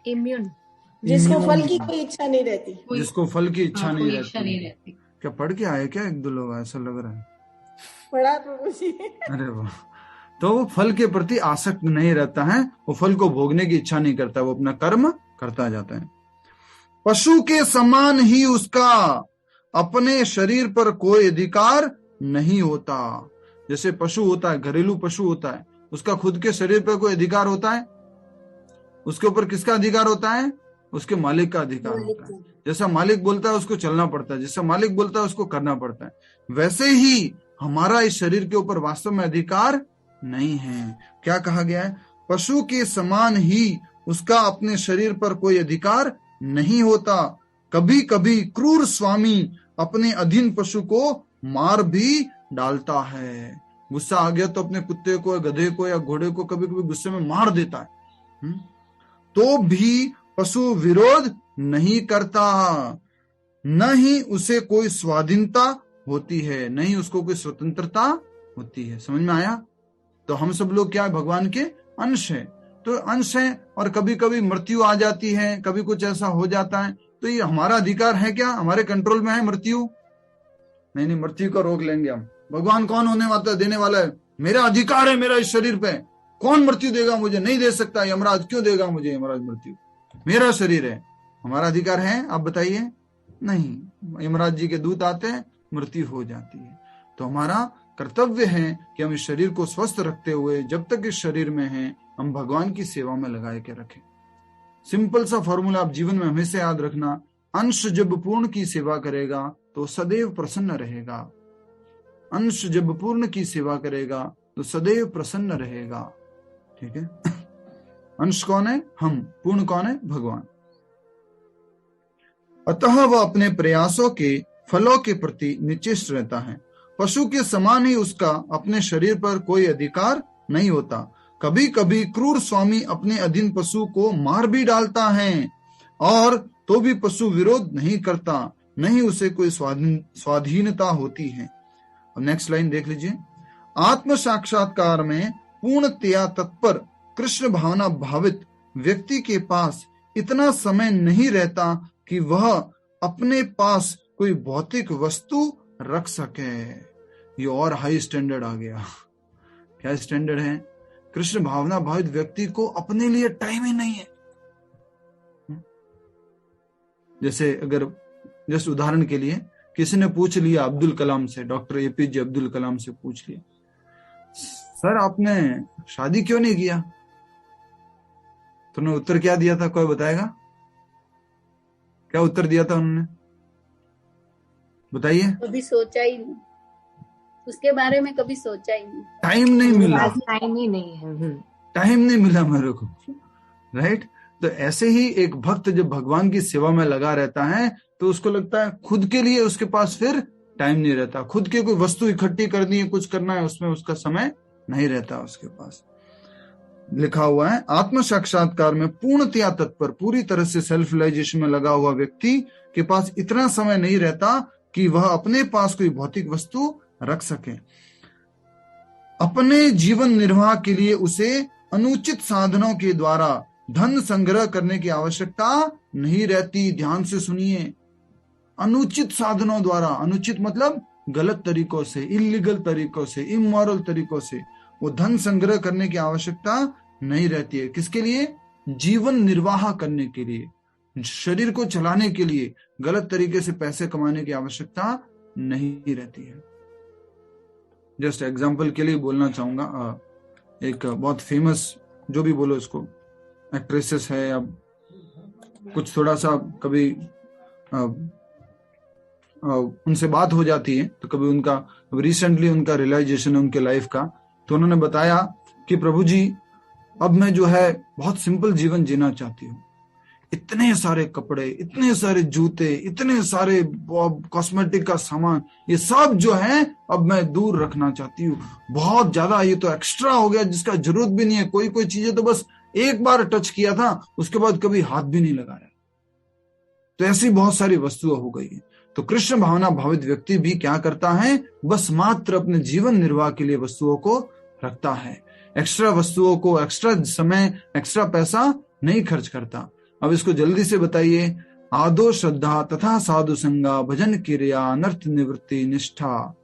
इम्यून,
जिसको फल की कोई इच्छा नहीं रहती।
जिसको फल की इच्छा नहीं
नहीं रहती।
क्या पढ़ के आए क्या एक दो लोग? ऐसा लग रहा है
पढ़ा प्रभु जी।
अरे वाह। तो वो फल के प्रति आसक्त नहीं रहता है, वो फल को भोगने की इच्छा नहीं करता, वो अपना कर्म करता जाता है। पशु के समान ही उसका अपने शरीर पर कोई अधिकार नहीं होता। जैसे पशु होता है, घरेलू पशु होता है, उसका खुद के शरीर पर कोई अधिकार होता है? उसके ऊपर किसका अधिकार होता है? उसके मालिक का अधिकार होता है। जैसा मालिक बोलता है उसको चलना पड़ता है, जैसा मालिक बोलता है उसको करना पड़ता है। वैसे ही हमारा इस शरीर के ऊपर वास्तव में अधिकार नहीं है। क्या कहा गया है? पशु के समान ही उसका अपने शरीर पर कोई अधिकार नहीं होता। कभी कभी क्रूर स्वामी अपने अधीन पशु को मार भी डालता है। गुस्सा आ गया तो अपने कुत्ते को या गधे को या घोड़े को कभी कभी गुस्से में मार देता है। तो भी पशु विरोध नहीं करता, न ही उसे कोई स्वाधीनता होती है, न ही उसको कोई स्वतंत्रता होती है। समझ में आया? तो हम सब लोग क्या है? भगवान के अंश हैं। तो अंश हैं और कभी कभी मृत्यु आ जाती है, कभी कुछ ऐसा हो जाता है, तो ये हमारा अधिकार है क्या? हमारे कंट्रोल में है मृत्यु? नहीं नहीं, मृत्यु को रोक लेंगे हम। भगवान कौन होने वाला देने वाला है? मेरा अधिकार है मेरा इस शरीर पे, कौन मृत्यु देगा मुझे? नहीं दे सकता। यमराज क्यों देगा मुझे यमराज मृत्यु? मेरा शरीर है, हमारा अधिकार है? आप बताइए। नहीं, यमराज जी के दूत आते हैं, मृत्यु हो जाती है। तो हमारा कर्तव्य है कि हम इस शरीर को स्वस्थ रखते हुए जब तक इस शरीर में हैं हम भगवान की सेवा में लगा के रखें। सिंपल सा फॉर्मूला आप जीवन में हमेशा याद रखना, अंश जब पूर्ण की सेवा करेगा तो सदैव प्रसन्न रहेगा। अंश जब पूर्ण की सेवा करेगा तो सदैव प्रसन्न रहेगा। ठीक है? अंश कौन है? हम। पूर्ण कौन है? भगवान। अतः वह अपने प्रयासों के फलों के प्रति निश्चित रहता है। पशु के समान ही उसका अपने शरीर पर कोई अधिकार नहीं होता। कभी कभी क्रूर स्वामी अपने अधीन पशु को मार भी डालता है, और तो भी पशु विरोध नहीं करता, नहीं उसे कोई स्वाधीनता होती है। अब नेक्स्ट लाइन देख लीजिए। आत्म साक्षात्कार में पूर्णतया तत्पर कृष्ण भावना भावित व्यक्ति के पास इतना समय नहीं रहता कि वह अपने पास कोई भौतिक वस्तु रख सके। ये और हाई स्टैंडर्ड आ गया। क्या स्टैंडर्ड है? कृष्ण भावना भावित व्यक्ति को अपने लिए टाइम ही नहीं है। जैसे अगर जैसे उदाहरण के लिए किसी ने पूछ लिया अब्दुल कलाम से, डॉक्टर एपीजे अब्दुल कलाम से पूछ लिया, सर आपने शादी क्यों नहीं किया? तुमने उत्तर क्या दिया था, कोई बताएगा? क्या उत्तर दिया था उन्होंने, बताइए।
कभी सोचा ही नहीं उसके बारे में, कभी सोचा ही नहीं।
टाइम नहीं मिला,
टाइम ही नहीं है।
टाइम नहीं मिला मेरे को, राइट। तो ऐसे ही एक भक्त जब भगवान की सेवा में लगा रहता है तो उसको लगता है खुद के लिए उसके पास फिर टाइम नहीं रहता, खुद के कोई वस्तु इकट्ठी करनी है, कुछ करना है, उसमें उसका समय नहीं रहता उसके पास। लिखा हुआ है आत्म साक्षात्कार में पूर्णतया तत्पर, पूरी तरह से सेल्फ रियलाइजेशन में लगा हुआ व्यक्ति के पास इतना समय नहीं रहता कि वह अपने पास कोई भौतिक वस्तु रख सके। अपने जीवन निर्वाह के लिए उसे अनुचित साधनों के द्वारा धन संग्रह करने की आवश्यकता नहीं रहती। ध्यान से सुनिए, अनुचित साधनों द्वारा, अनुचित मतलब गलत तरीकों से, इलीगल तरीकों से, इमोरल तरीकों से वो धन संग्रह करने की आवश्यकता नहीं रहती है। किसके लिए? जीवन निर्वाह करने के लिए, शरीर को चलाने के लिए गलत तरीके से पैसे कमाने की आवश्यकता नहीं रहती है। जस्ट एग्जाम्पल के लिए बोलना चाहूंगा, एक बहुत फेमस, जो भी बोलो इसको, एक्ट्रेसेस है या कुछ, थोड़ा सा कभी उनसे बात हो जाती है तो कभी उनका रिसेंटली उनका रियलाइजेशन है उनके लाइफ का, तो उन्होंने बताया कि प्रभु जी अब मैं जो है बहुत सिंपल जीवन जीना चाहती हूँ, इतने सारे कपड़े, इतने सारे जूते, इतने सारे कॉस्मेटिक का सामान, ये सब जो है अब मैं दूर रखना चाहती हूँ, बहुत ज्यादा ये तो एक्स्ट्रा हो गया जिसका जरूरत भी नहीं है, कोई कोई चीजें तो बस एक बार टच किया था उसके बाद कभी हाथ भी नहीं लगाया, तो ऐसी बहुत सारी वस्तुएं हो गई है। तो कृष्ण भावना भावित व्यक्ति भी क्या करता है, बस मात्र अपने जीवन निर्वाह के लिए वस्तुओं को रखता है, एक्स्ट्रा वस्तुओं को, एक्स्ट्रा समय, एक्स्ट्रा पैसा नहीं खर्च करता। अब इसको जल्दी से बताइए। आदो श्रद्धा तथा साधु संगा, भजन क्रिया, अनर्थ निवृत्ति, निष्ठा,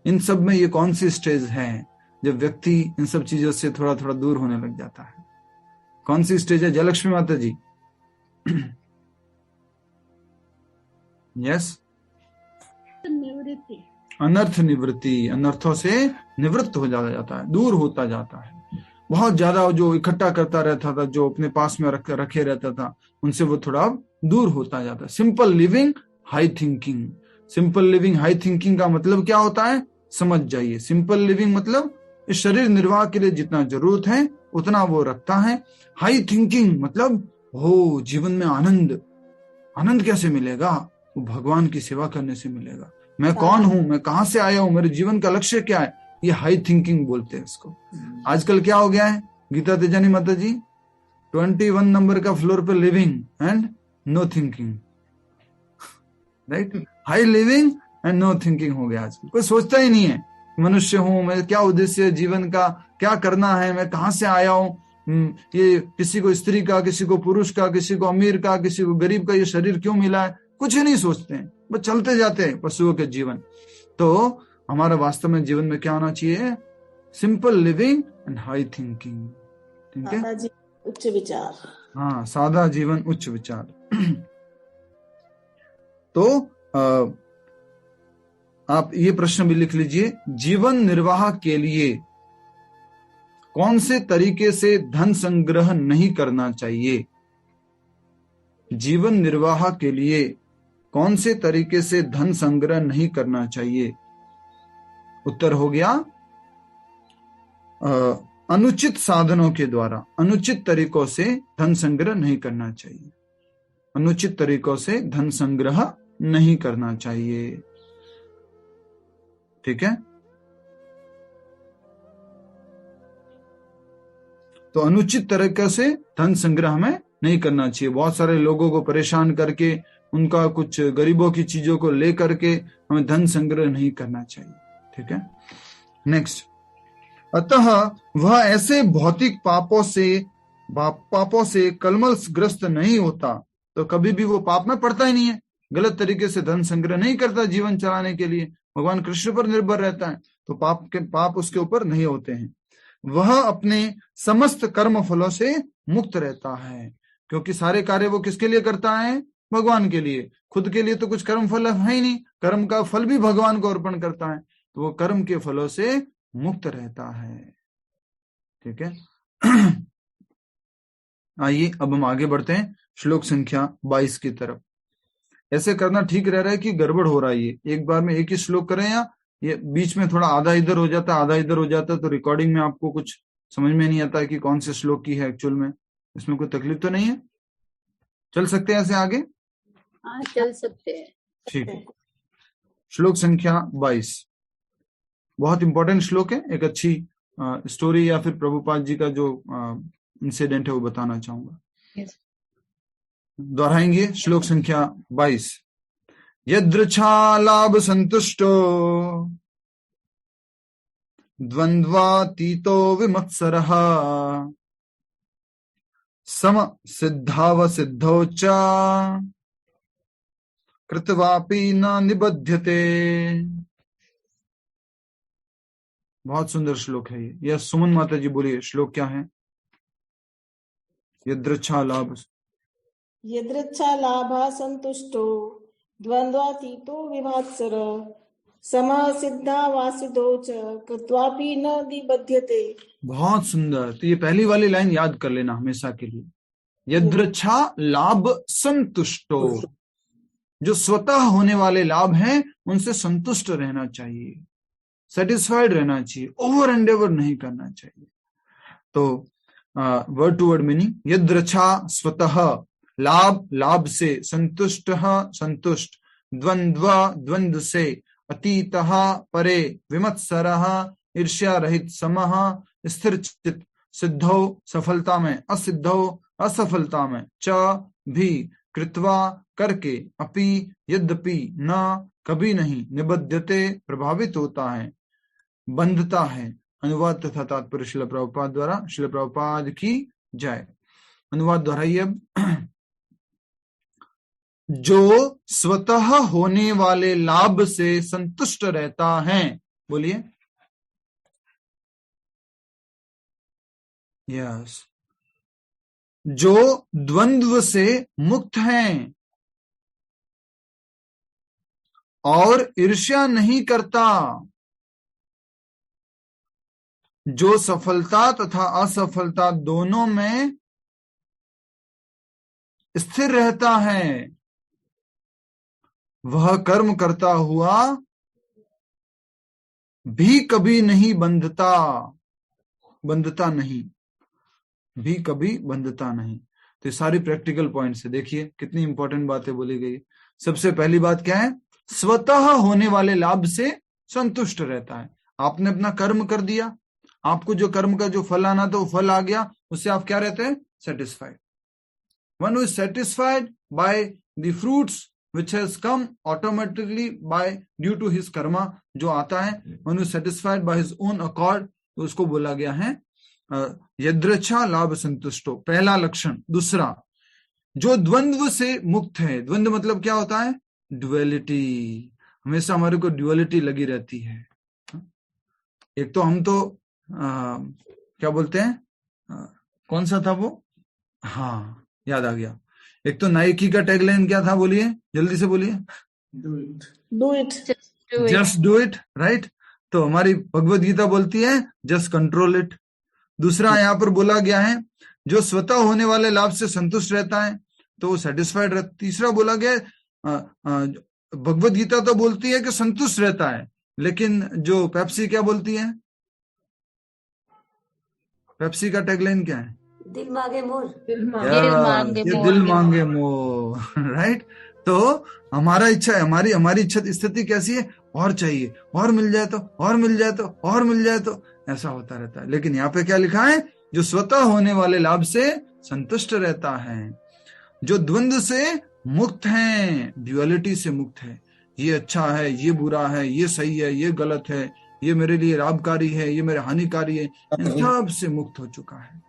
इन सब में ये कौन सी स्टेज है जब व्यक्ति इन सब चीजों से थोड़ा थोड़ा दूर होने लग जाता है? कौन सी स्टेज है जयलक्ष्मी माता जी? यस,
निवृत्ति,
अनर्थ निवृत्ति, अनर्थों से निवृत्त हो जाता है, दूर होता जाता है। बहुत ज्यादा जो इकट्ठा करता रहता था, जो अपने पास में रखे रहता था, उनसे वो थोड़ा दूर होता जाता है। Simple living high thinking, simple living high thinking का मतलब क्या होता है समझ जाइए। सिंपल लिविंग मतलब इस शरीर निर्वाह के लिए जितना जरूरत है उतना वो रखता है। हाई थिंकिंग मतलब हो जीवन में आनंद, आनंद कैसे मिलेगा? वो भगवान की सेवा करने से मिलेगा। मैं कौन हूं, मैं कहां से आया हूं, मेरे जीवन का लक्ष्य क्या है, ये हाई थिंकिंग बोलते हैं इसको। आजकल क्या हो गया है गीता तेजानी माता जी, 21 नंबर का फ्लोर पे living and no thinking, right? High living and no thinking हो गया आजकल। कोई सोचता ही नहीं है मनुष्य हूं मैं, क्या उद्देश्य है जीवन का, क्या करना है, मैं कहां से आया हूं। ये किसी को स्त्री का, किसी को पुरुष का, किसी को अमीर का, किसी को गरीब का ये शरीर क्यों मिला है, कुछ ही नहीं सोचते हैं, बस चलते जाते हैं पशुओं के जीवन। तो हमारा वास्तव में जीवन में क्या होना चाहिए? Simple living and high thinking, ठीक है?
उच्च विचार,
हाँ, सादा जीवन उच्च विचार। तो आप ये प्रश्न भी लिख लीजिए, जीवन निर्वाह के लिए कौन से तरीके से धन संग्रह नहीं करना चाहिए? जीवन निर्वाह के लिए कौन से तरीके से धन संग्रह नहीं करना चाहिए? उत्तर हो गया अनुचित साधनों के द्वारा, अनुचित तरीकों से धन संग्रह नहीं करना चाहिए। अनुचित तरीकों से धन संग्रह नहीं करना चाहिए, ठीक है? तो अनुचित तरीके से धन संग्रह हमें नहीं करना चाहिए। बहुत सारे लोगों को परेशान करके, उनका कुछ गरीबों की चीजों को लेकर के हमें धन संग्रह नहीं करना चाहिए, ठीक है? नेक्स्ट, अतः वह ऐसे भौतिक पापों से कलमलग्रस्त नहीं होता, तो कभी भी वो पाप में पड़ता ही नहीं है, गलत तरीके से धन संग्रह नहीं करता जीवन चलाने के लिए, भगवान कृष्ण पर निर्भर रहता है, तो पाप उसके ऊपर नहीं होते हैं। वह अपने समस्त कर्म फलों से मुक्त रहता है, क्योंकि सारे कार्य वो किसके लिए करता है? भगवान के लिए। खुद के लिए तो कुछ कर्म फल है ही नहीं, कर्म का फल भी भगवान को अर्पण करता है, तो वो कर्म के फलों से मुक्त रहता है, ठीक है? आइए अब हम आगे बढ़ते हैं श्लोक संख्या 22 की तरफ। ऐसे करना ठीक रह रहा है कि गड़बड़ हो रहा है? ये एक बार में एक ही श्लोक करें या ये बीच में थोड़ा आधा इधर हो जाता है आधा इधर हो जाता है, तो रिकॉर्डिंग में आपको कुछ समझ में नहीं आता है कि कौन से श्लोक की है एक्चुअल में? इसमें कोई तकलीफ तो नहीं है? चल सकते हैं ऐसे आगे?
हाँ चल सकते हैं।
ठीक है। श्लोक संख्या 22 बहुत इंपॉर्टेंट श्लोक है। एक अच्छी स्टोरी या फिर प्रभुपाद जी का जो इंसिडेंट है वो बताना चाहूंगा।
Yes.
दोहराएंगे श्लोक संख्या 22। यदृच्छा लाभ संतुष्टो द्वंद्वातीतो विमत्सरः सम सिद्धावसिद्धौ च कृत्वापि न निबध्यते। बहुत सुंदर श्लोक है ये। यह सुमन माता जी बोलिए श्लोक क्या है? यदृच्छा लाभ
यदृच्छा लाभा संतुष्टो द्वंद्वातीतो विभात्सर समः सिद्धा वासिदो च कृत्वापि न निबध्यते।
बहुत सुंदर। तो ये पहली वाली लाइन याद कर लेना हमेशा के लिए। यदृच्छा लाभ संतुष्टो, जो स्वतः होने वाले लाभ हैं उनसे संतुष्ट रहना चाहिए, सेटिस्फाइड रहना चाहिए, ओवर एंडेवर नहीं करना चाहिए। तो वर्ड टू वर्ड मीनिंग, यदृच्छा स्वतः, लाभ लाभ से, संतुष्ट संतुष्ट, द्वंद्व द्वंद्व से, अतीतः परे, विमत्सरः ईर्ष्या रहित, समः स्थिर चित, सिद्धौ सफलता में, असिद्धौ असफलता में, च भी, कृत्वा करके, अपि यद्यपि, न कभी नहीं, निबध्यते प्रभावित होता है, बंधता है। अनुवाद तथा तात्पर्य श्रील प्रभुपाद द्वारा। श्रील प्रभुपाद की जय। अनुवाद दोहराइए अब। जो स्वतः होने वाले लाभ से संतुष्ट रहता है, बोलिए। यस। जो द्वंद्व से मुक्त हैं और ईर्ष्या नहीं करता, जो सफलता तथा असफलता दोनों में स्थिर रहता है, वह कर्म करता हुआ भी कभी नहीं बंधता, बंधता नहीं, भी कभी बंधता नहीं। तो ये सारी प्रैक्टिकल पॉइंट्स है। देखिए कितनी इंपॉर्टेंट बातें बोली गई। सबसे पहली बात क्या है? स्वतः होने वाले लाभ से संतुष्ट रहता है। आपने अपना कर्म कर दिया, आपको जो कर्म का जो फल आना था वो फल आ गया, उससे आप क्या रहते हैं? Satisfied. One who is satisfied by the fruits which has come automatically by due to his karma, जो आता है, when he is satisfied by his own accord, तो उसको बोला गया है यदृच्छा लाभ संतुष्टो, पहला लक्षण। दूसरा, जो द्वंद्व से मुक्त है। द्वंद्व मतलब क्या होता है? ड्युअलिटी। हमेशा हमारे को ड्युअलिटी लगी रहती है। एक तो हम तो क्या बोलते हैं, कौन सा था वो? हाँ याद आ गया। एक तो नाइकी का टैगलाइन क्या था? बोलिए जल्दी से बोलिए।
Do it,
just do it, right. तो हमारी भगवत गीता बोलती है जस्ट कंट्रोल इट। दूसरा यहाँ पर बोला गया है जो स्वतः होने वाले लाभ से संतुष्ट रहता है तो वो सेटिस्फाइड रहता। तीसरा बोला गया भगवत गीता तो बोलती है कि संतुष्ट रहता है, लेकिन जो पेप्सी क्या बोलती है? पेप्सी का टैगलाइन क्या है?
दिल मांगे मोर,
दिल मांगे
मोर, राइट। तो हमारा इच्छा है, हमारी इच्छा स्थिति कैसी है? और चाहिए, और मिल जाए तो, और मिल जाए तो, और मिल जाए तो, ऐसा होता रहता है। लेकिन यहाँ पे क्या लिखा है? जो स्वतः होने वाले लाभ से संतुष्ट रहता है, जो द्वंद्व से मुक्त है, ड्युअलिटी से मुक्त है। ये अच्छा है, ये बुरा है, ये सही है, ये गलत है, ये मेरे लिए लाभकारी है, ये मेरे हानिकारी है, इन सब से मुक्त हो चुका है।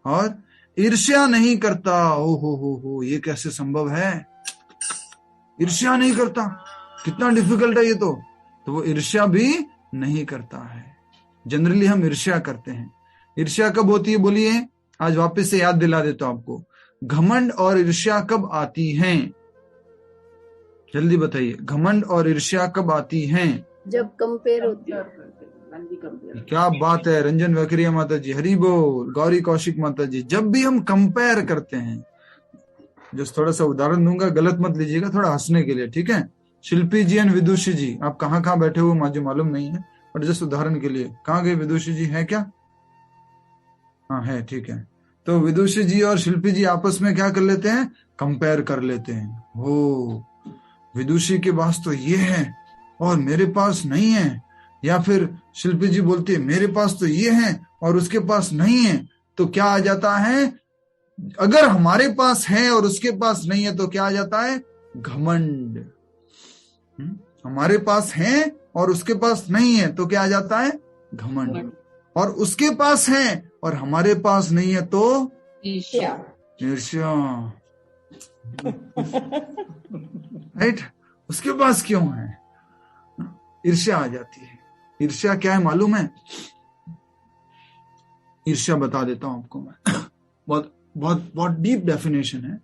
और ईर्ष्या नहीं करता। ओ हो, ये कैसे संभव है? ईर्ष्या नहीं करता, कितना डिफिकल्ट है ये तो वो ईर्ष्या भी नहीं करता है। जनरली हम ईर्ष्या करते हैं। ईर्ष्या कब होती है? बोलिए, आज वापस से याद दिला देता हूं आपको। घमंड और ईर्ष्या कब आती हैं? जल्दी बताइए, घमंड और ईर्ष्या कब आती हैं?
जब कंपेयर होती है।
क्या बात है रंजन वकरिया माता जी, हरि बोल। गौरी कौशिक माता जी, जब भी हम कंपेयर करते हैं, जो थोड़ा सा उदाहरण दूंगा, गलत मत लीजिएगा, थोड़ा हंसने के लिए, ठीक है। शिल्पी जी एंड विदुषी जी, आप कहाँ बैठे हो मुझे मालूम नहीं है, बट जस्ट उदाहरण के लिए, कहाँ गए विदुषी जी, है क्या? हाँ है, ठीक है। तो विदुषी जी और शिल्पी जी आपस में क्या कर लेते हैं, कंपेयर कर लेते हैं। हो, विदुषी के पास तो ये है और मेरे पास नहीं है, या फिर शिल्पी जी बोलती है मेरे पास तो ये है और उसके पास नहीं है। तो क्या आ जाता है, अगर हमारे पास है और उसके पास नहीं है तो क्या आ जाता है, घमंड। हमारे पास है और उसके पास नहीं है तो क्या आ जाता है, घमंड। और उसके पास है और हमारे पास नहीं है तो ईर्ष्या। राइट, उसके पास क्यों है, ईर्ष्या आ जाती है। ईर्ष्या क्या है मालूम है? ईर्ष्या बता देता हूं आपको मैं, बहुत बहुत बहुत डीप डेफिनेशन है।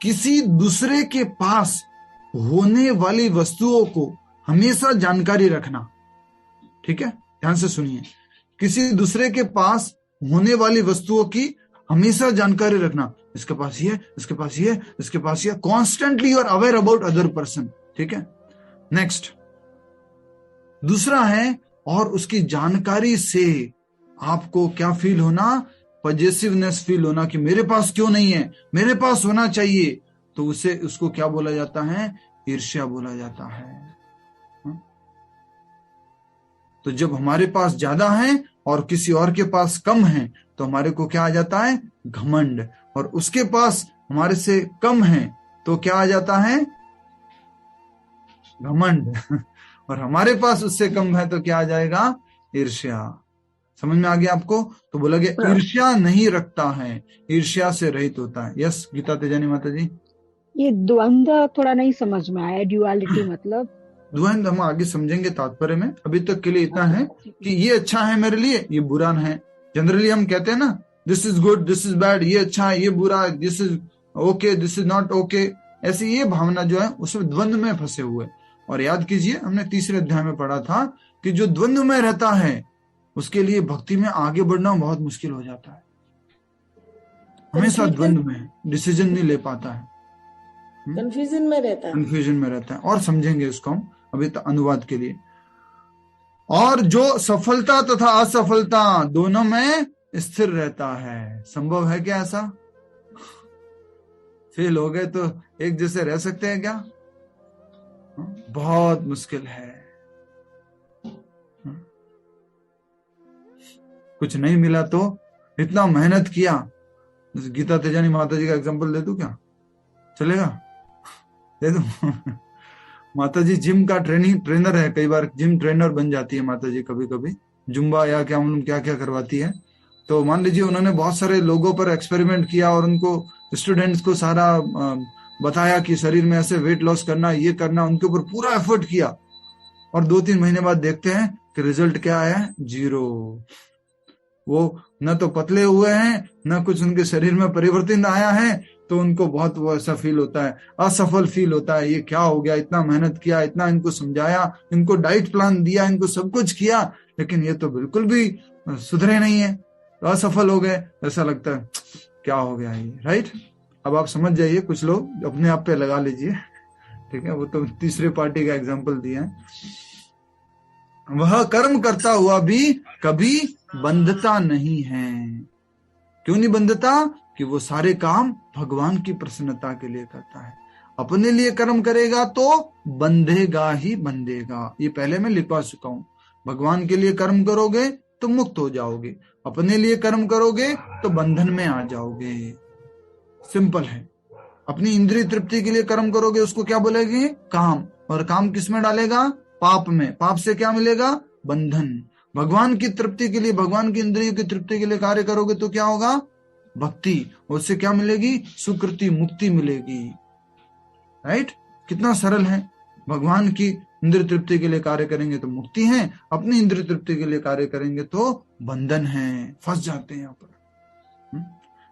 किसी दूसरे के पास होने वाली वस्तुओं को हमेशा जानकारी रखना, ठीक है, ध्यान से सुनिए। किसी दूसरे के पास होने वाली वस्तुओं की हमेशा जानकारी रखना, इसके पास ये, इसके पास ये, इसके पास ये, constantly you are aware about other person, ठीक है। नेक्स्ट, दूसरा है, और उसकी जानकारी से आपको क्या फील होना, पॉजिटिवनेस फील होना कि मेरे पास क्यों नहीं है, मेरे पास होना चाहिए। तो उसे, उसको क्या बोला जाता है, ईर्ष्या बोला जाता है। तो जब हमारे पास ज्यादा है और किसी और के पास कम है तो हमारे को क्या आ जाता है, घमंड। और उसके पास हमारे से कम है तो क्या आ जाता है, घमंड। और हमारे पास उससे कम है तो क्या आ जाएगा, ईर्ष्या। समझ में आ गया आपको? तो बोला गया ईर्ष्या नहीं रखता है, ईर्ष्या से रहित होता है। यस गीता तेजानी माता जी।
ये द्वंद्व थोड़ा नहीं समझ में आया, ड्युअलिटी मतलब।
द्वंद्व हम आगे समझेंगे तात्पर्य में, अभी तक के लिए इतना है कि ये अच्छा है मेरे लिए, ये बुरा है। जनरली हम कहते हैं ना, this is good, this is bad, ये अच्छा है, ये बुरा है, this is okay, this is not okay. ऐसी ये भावना जो है उसमें द्वंद्व में फंसे हुए। और याद कीजिए, हमने तीसरे अध्याय में पढ़ा था कि जो द्वंद्व में रहता है उसके लिए भक्ति में आगे बढ़ना बहुत मुश्किल हो जाता है। हमेशा द्वंद्व में डिसीजन नहीं ले पाता है,
कंफ्यूजन में रहता है,
कंफ्यूजन में रहता है। और समझेंगे इसको हम अभी तक अनुवाद के लिए। और जो सफलता तथा असफलता दोनों में स्थिर रहता है। संभव है क्या ऐसा? फेल हो गए तो एक जैसे रह सकते हैं क्या? बहुत मुश्किल है। कुछ नहीं मिला तो इतना मेहनत किया। गीता तेजानी माता जी का एग्जांपल दे दूं क्या? चलेगा? दे दूं? माता जी जिम का ट्रेनर है, कई बार जिम ट्रेनर बन जाती है माता जी, कभी कभी जुम्बा या क्या क्या क्या करवाती है। तो मान लीजिए उन्होंने बहुत सारे लोगों पर एक्सपेरिमेंट किया और उनको स्टूडेंट्स को सारा बताया कि शरीर में ऐसे वेट लॉस करना, ये करना, उनके ऊपर पूरा एफर्ट किया। और 2-3 महीने बाद देखते हैं कि रिजल्ट क्या आया है, 0। वो न तो पतले हुए हैं, न कुछ उनके शरीर में परिवर्तन आया है। तो उनको बहुत वो ऐसा फील होता है, असफल फील होता है। ये क्या हो गया, इतना मेहनत किया, इतना इनको समझाया, इनको डाइट प्लान दिया, इनको सब कुछ किया, लेकिन ये तो बिल्कुल भी सुधरे नहीं है, तो असफल हो गए। ऐसा लगता है क्या हो गया ये, राइट? अब आप समझ जाइए, कुछ लोग अपने आप पे लगा लीजिए, ठीक है। वो तो तीसरे पार्टी का एग्जाम्पल दिया है। वह कर्म करता हुआ भी कभी बंधता नहीं है। क्यों नहीं बंधता? कि वो सारे काम भगवान की प्रसन्नता के लिए करता है। अपने लिए कर्म करेगा तो बंधेगा ही बंधेगा। ये पहले मैं लिखवा चुका हूं। भगवान के लिए कर्म करोगे तो मुक्त हो जाओगे, अपने लिए कर्म करोगे तो बंधन में आ जाओगे। सिंपल है। अपनी इंद्रिय तृप्ति के लिए कर्म करोगे, उसको क्या बोलेंगे? काम। और काम किस में डालेगा? पाप में। पाप से क्या मिलेगा? बंधन। भगवान की तृप्ति के लिए, भगवान की इंद्रियों की तृप्ति के लिए कार्य करोगे तो क्या होगा? भक्ति। उससे क्या मिलेगी? सुकृति, मुक्ति मिलेगी। राइट? कितना सरल है। भगवान की इंद्रिय तृप्ति के लिए कार्य करेंगे तो मुक्ति है, अपनी इंद्रिय तृप्ति के लिए कार्य करेंगे तो बंधन है, फंस जाते हैं यहाँ पर।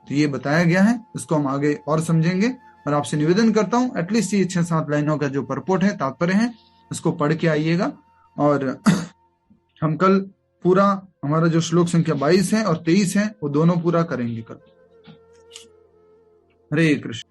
तो ये बताया गया है, इसको हम आगे और समझेंगे। और आपसे निवेदन करता हूं एटलीस्ट ये 6-7 लाइनों का जो परपोट है, तात्पर्य है, इसको पढ़ के आइएगा और हम कल पूरा हमारा जो श्लोक संख्या 22 है और 23 है वो दोनों पूरा करेंगे कल। हरे कृष्ण।